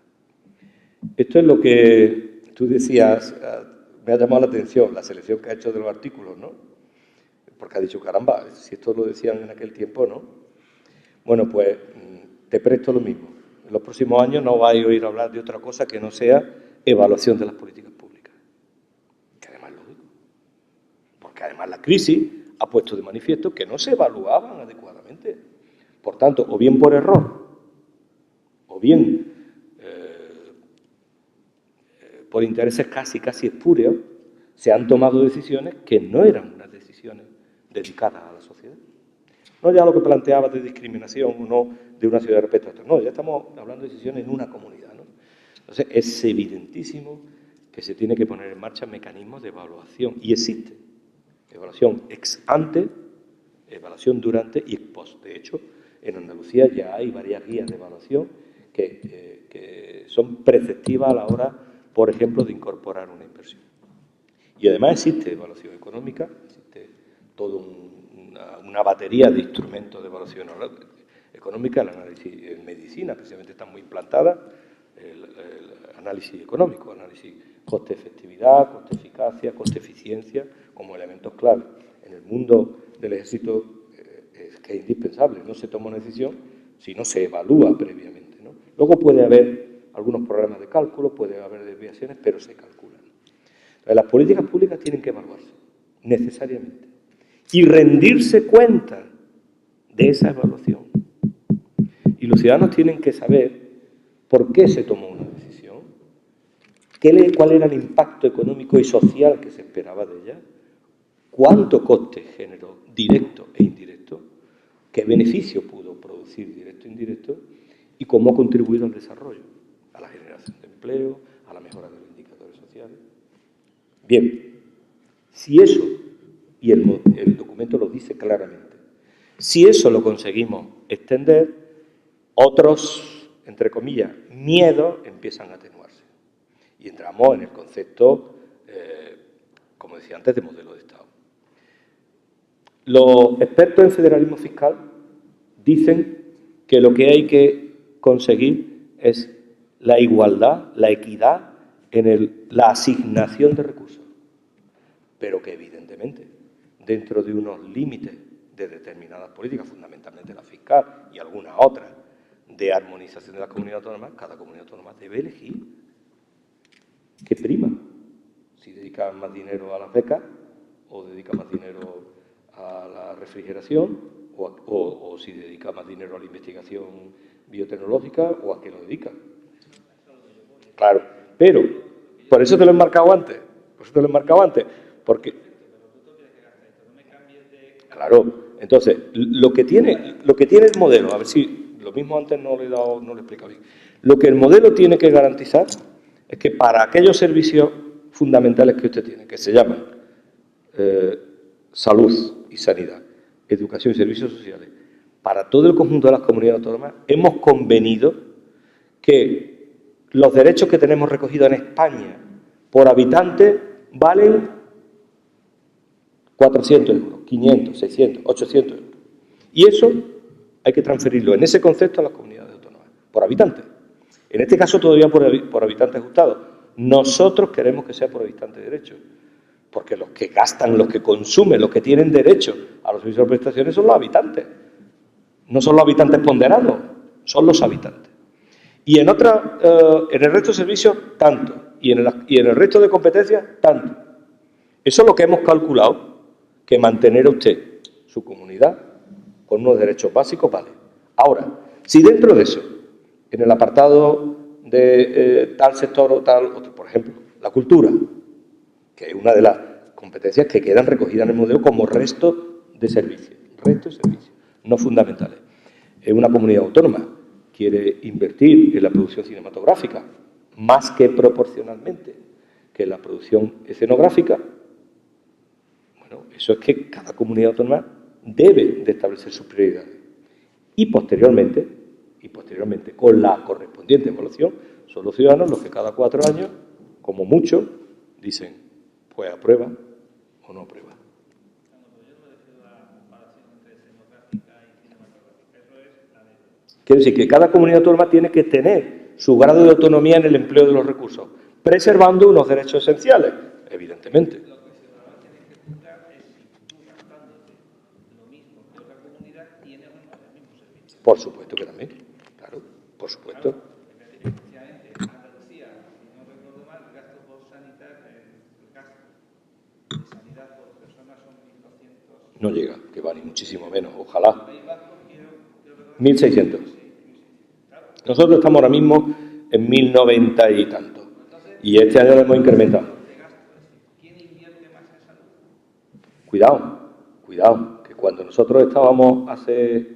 Esto es lo que tú decías, me ha llamado la atención la selección que ha hecho de los artículos, ¿no? Porque ha dicho, caramba, si esto lo decían en aquel tiempo, ¿no? Bueno, pues te presto lo mismo. En los próximos años no vais a oír hablar de otra cosa que no sea evaluación de las políticas públicas. Que además es lógico. Porque además la crisis ha puesto de manifiesto que no se evaluaban adecuadamente. Por tanto, o bien por error, o bien por intereses casi espurios, se han tomado decisiones que no eran unas decisiones dedicadas a la sociedad. No ya lo que planteaba de discriminación o no de una ciudad respecto a otra, no, ya estamos hablando de decisiones en una comunidad, ¿no? Entonces, es evidentísimo que se tiene que poner en marcha mecanismos de evaluación, y existe evaluación ex ante, evaluación durante y ex post. De hecho, en Andalucía ya hay varias guías de evaluación que son preceptivas a la hora, por ejemplo, de incorporar una inversión. Y además existe evaluación económica, existe toda una batería de instrumentos de evaluación económica, el análisis en medicina, precisamente está muy implantada, el análisis económico, análisis coste-efectividad, coste-eficacia, coste-eficiencia, como elementos clave. En el mundo del ejército es que es indispensable, no se toma una decisión si no se evalúa previamente, ¿no? Luego puede haber algunos problemas de cálculo, puede haber desviaciones, pero se calculan. Entonces, las políticas públicas tienen que evaluarse, necesariamente, y rendirse cuenta de esa evaluación. Y los ciudadanos tienen que saber por qué se tomó una decisión, cuál era el impacto económico y social que se esperaba de ella, cuánto coste generó directo e indirecto, qué beneficio pudo producir directo e indirecto y cómo ha contribuido al desarrollo, a la generación de empleo, a la mejora de los indicadores sociales. Bien, si eso, y el documento lo dice claramente, si eso lo conseguimos extender, otros, entre comillas, miedos empiezan a atenuarse. Y entramos en el concepto, como decía antes, de modelo de Estado. Los expertos en federalismo fiscal dicen que lo que hay que conseguir es la igualdad, la equidad en la asignación de recursos, pero que evidentemente, dentro de unos límites de determinadas políticas, fundamentalmente la fiscal y algunas otras, de armonización de las comunidades autónomas, cada comunidad autónoma debe elegir qué prima, si dedica más dinero a las becas o dedica más dinero a la refrigeración o si dedica más dinero a la investigación biotecnológica o a qué lo dedica. Claro, pero por eso te lo he marcado antes, porque claro, entonces lo que tiene el modelo, a ver si lo mismo antes no lo he explicado bien. Lo que el modelo tiene que garantizar es que para aquellos servicios fundamentales que usted tiene, que se llaman salud y sanidad, educación y servicios sociales, para todo el conjunto de las comunidades autónomas, hemos convenido que los derechos que tenemos recogidos en España por habitante valen 400 euros, 500, 600, 800 euros. Y eso hay que transferirlo en ese concepto a las comunidades autónomas, por habitante. En este caso todavía por habitante ajustado. Nosotros queremos que sea por habitante de derecho, porque los que gastan, los que consumen, los que tienen derecho a los servicios de prestaciones son los habitantes. No son los habitantes ponderados, son los habitantes. Y en el resto de servicios, tanto. Y en el resto de competencias, tanto. Eso es lo que hemos calculado, que mantener a usted su comunidad con unos derechos básicos vale. Ahora, si dentro de eso, en el apartado de tal sector o tal otro, por ejemplo, la cultura, que es una de las competencias que quedan recogidas en el modelo como resto de servicios, no fundamentales. Es una comunidad autónoma, quiere invertir en la producción cinematográfica más que proporcionalmente que en la producción escenográfica. Bueno, eso es que cada comunidad autónoma debe de establecer sus prioridades. Y posteriormente, con la correspondiente evaluación, son los ciudadanos los que cada 4 años, como mucho, dicen, pues aprueba o no aprueba. Quiero decir que cada comunidad autónoma tiene que tener su grado de autonomía en el empleo de los recursos, preservando unos derechos esenciales, evidentemente. Lo que el ciudadano tiene que juzgar es si tú, gastándote lo mismo que otra comunidad, tienes o no el mismo servicio. Por supuesto que también, claro, por supuesto. Efectivamente, en Andalucía, si no recuerdo mal, el gasto por sanidad, el gasto de sanidad por persona son 1.200. No llega, que va ni muchísimo menos, ojalá. 1.600. Nosotros estamos ahora mismo en 1090 y tanto. Y este año lo hemos incrementado. ¿Quién invierte más en salud? Cuidado, que cuando nosotros estábamos hace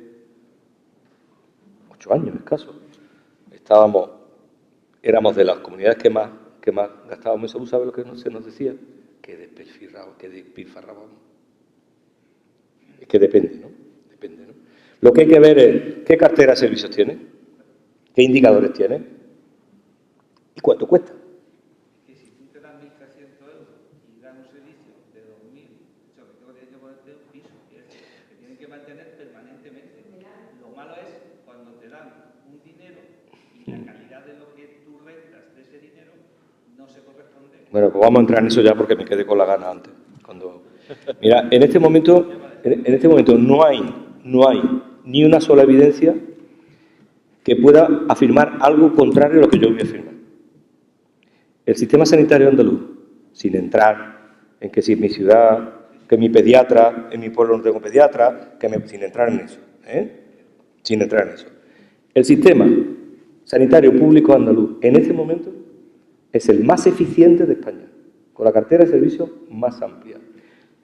8 años escaso, éramos de las comunidades que más gastábamos en salud. ¿Sabe lo que se nos decía? Que despilfarrábamos. Es que depende, ¿no? Depende, ¿no? Lo que hay que ver es qué cartera de servicios tiene, qué indicadores tiene y cuánto cuesta. Que si tú te das 1.300 euros y das un servicio de 2.000, sobre todo tienes que ponerte un piso, que tienen que mantener permanentemente. Lo malo es cuando te dan un dinero y la calidad de lo que tú rentas de ese dinero no se corresponde. Bueno, pues vamos a entrar en eso ya porque me quedé con la gana antes. Mira, en este momento no hay ni una sola evidencia que pueda afirmar algo contrario a lo que yo voy a afirmar. El sistema sanitario andaluz, sin entrar en que si en mi ciudad, que mi pediatra, en mi pueblo no tengo pediatra, sin entrar en eso, sin entrar en eso. El sistema sanitario público andaluz en este momento es el más eficiente de España, con la cartera de servicios más amplia,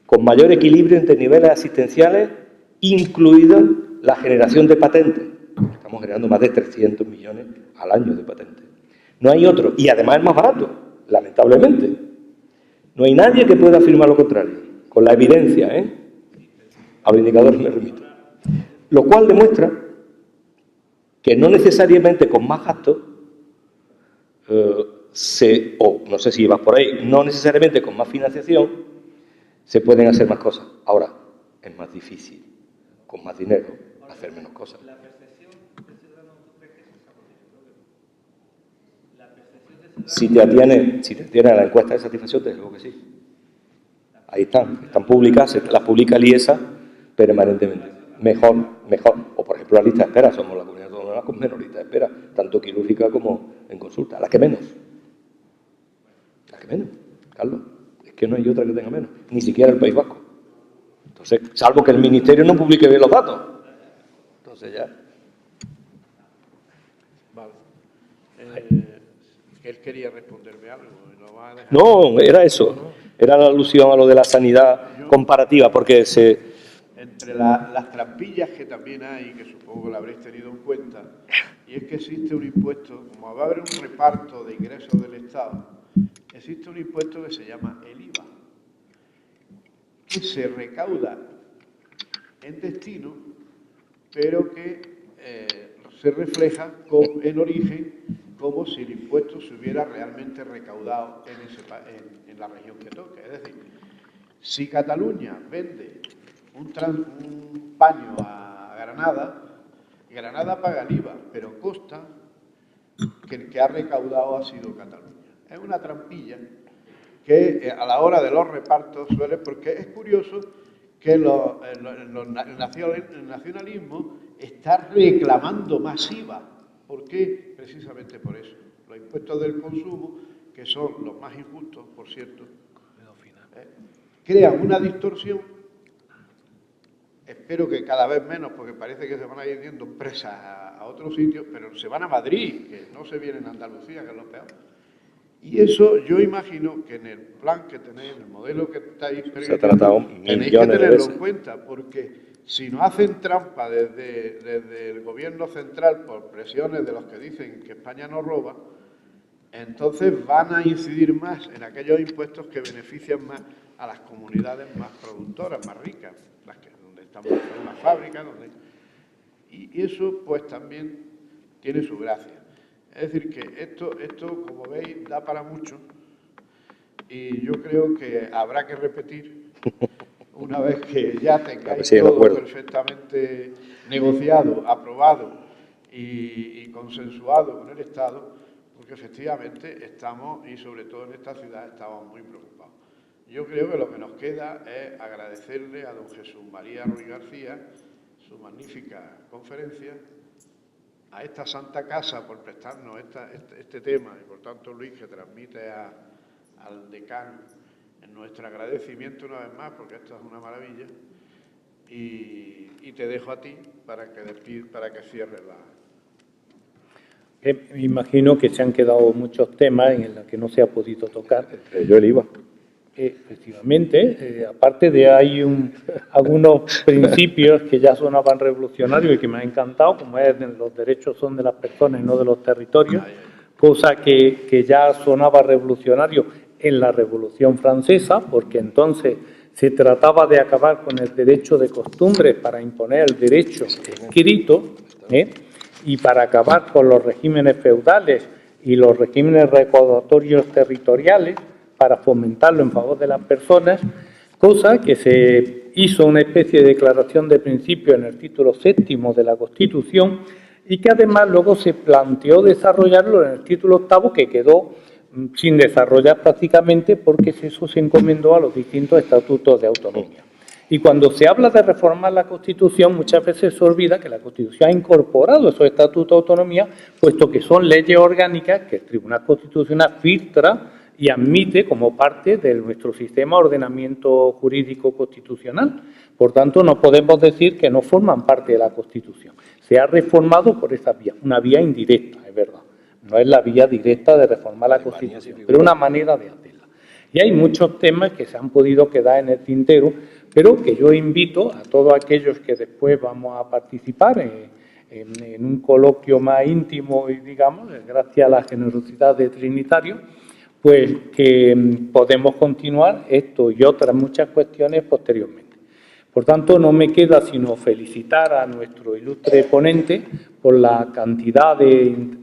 con mayor equilibrio entre niveles asistenciales, incluida la generación de patentes. Estamos generando más de 300 millones al año de patentes. No hay otro, y además es más barato, lamentablemente. No hay nadie que pueda afirmar lo contrario, con la evidencia, a los indicadores me remito. Lo cual demuestra que no necesariamente con más gastos, no sé si vas por ahí, no necesariamente con más financiación, se pueden hacer más cosas. Ahora, es más difícil, con más dinero, hacer menos cosas. La percepción del ciudadano, ¿tú crees que es esa? La percepción del ciudadano... Si te atiene a la encuesta de satisfacción, te digo que sí. Ahí están públicas, las publica el IESA permanentemente. Mejor. O, por ejemplo, la lista de espera. Somos la comunidad autónoma con menos lista de espera, tanto quirúrgica como en consulta. La que menos, Carlos. Es que no hay otra que tenga menos. Ni siquiera el País Vasco. Entonces, salvo que el Ministerio no publique bien los datos. Entonces ya... Vale. Él quería responderme algo. ¿Lo va a dejar? No, era eso. Era la alusión a lo de la sanidad comparativa, porque Entre las trampillas que también hay, que supongo que lo habréis tenido en cuenta, y es que existe un impuesto, como va a haber un reparto de ingresos del Estado, existe un impuesto que se llama el IVA, que se recauda en destino, pero que se refleja en origen como si el impuesto se hubiera realmente recaudado en la región que toque. Es decir, si Cataluña vende un paño a Granada paga el IVA, pero consta que el que ha recaudado ha sido Cataluña. Es una trampilla que a la hora de los repartos suele, porque es curioso que el nacionalismo está reclamando más IVA. ¿Por qué? Precisamente por eso. Los impuestos del consumo, que son los más injustos, por cierto, crean una distorsión. Espero que cada vez menos, porque parece que se van a ir yendo empresas a otros sitios, pero se van a Madrid, que no se vienen a Andalucía, que es lo peor. Y eso yo imagino que en el plan que tenéis, en el modelo que estáis tratado tenéis que tenerlo en cuenta, porque si no hacen trampa desde el gobierno central por presiones de los que dicen que España no roba, entonces van a incidir más en aquellos impuestos que benefician más a las comunidades más productoras, más ricas, las que donde estamos en las fábricas, y eso pues también tiene su gracia. Es decir, que esto, como veis, da para mucho, y yo creo que habrá que repetir una vez que ya tengáis todo perfectamente negociado, aprobado y consensuado con el Estado, porque efectivamente estamos, y sobre todo en esta ciudad, estamos muy preocupados. Yo creo que lo que nos queda es agradecerle a don Jesús María Ruiz García su magnífica conferencia, a esta Santa Casa por prestarnos este tema, y por tanto Luis, que transmite al decano en nuestro agradecimiento una vez más, porque esto es una maravilla, y te dejo a ti para que cierres la... Me imagino que se han quedado muchos temas en los que no se ha podido tocar. Yo el IVA. Efectivamente, aparte de hay algunos principios que ya sonaban revolucionarios y que me han encantado, como es los derechos son de las personas y no de los territorios, cosa que ya sonaba revolucionario en la Revolución Francesa, porque entonces se trataba de acabar con el derecho de costumbre para imponer el derecho escrito, y para acabar con los regímenes feudales y los regímenes recaudatorios territoriales, para fomentarlo en favor de las personas, cosa que se hizo una especie de declaración de principio en el título 7º de la Constitución y que además luego se planteó desarrollarlo en el título 8º, que quedó sin desarrollar prácticamente porque eso se encomendó a los distintos estatutos de autonomía. Y cuando se habla de reformar la Constitución, muchas veces se olvida que la Constitución ha incorporado esos estatutos de autonomía, puesto que son leyes orgánicas que el Tribunal Constitucional filtra y admite como parte de nuestro sistema de ordenamiento jurídico constitucional. Por tanto, no podemos decir que no forman parte de la Constitución. Se ha reformado por esa vía, una vía indirecta, es verdad. No es la vía directa de reformar la Constitución, pero una manera de hacerla. Y hay muchos temas que se han podido quedar en el tintero, pero que yo invito a todos aquellos que después vamos a participar en un coloquio más íntimo, y digamos, gracias a la generosidad de Trinitario, pues que podemos continuar esto y otras muchas cuestiones posteriormente. Por tanto, no me queda sino felicitar a nuestro ilustre ponente por la cantidad de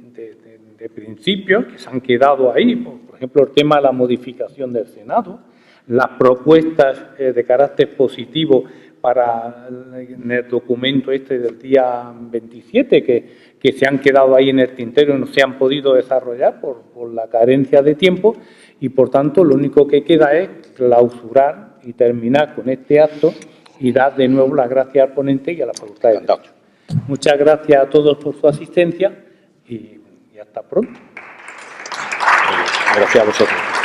principios que se han quedado ahí, por ejemplo, el tema de la modificación del Senado, las propuestas de carácter positivo para en el documento este del día 27, que se han quedado ahí en el tintero y no se han podido desarrollar por la carencia de tiempo, y por tanto lo único que queda es clausurar y terminar con este acto y dar de nuevo las gracias al ponente y a la Facultad de Derecho. Muchas gracias a todos por su asistencia y hasta pronto. Gracias a vosotros.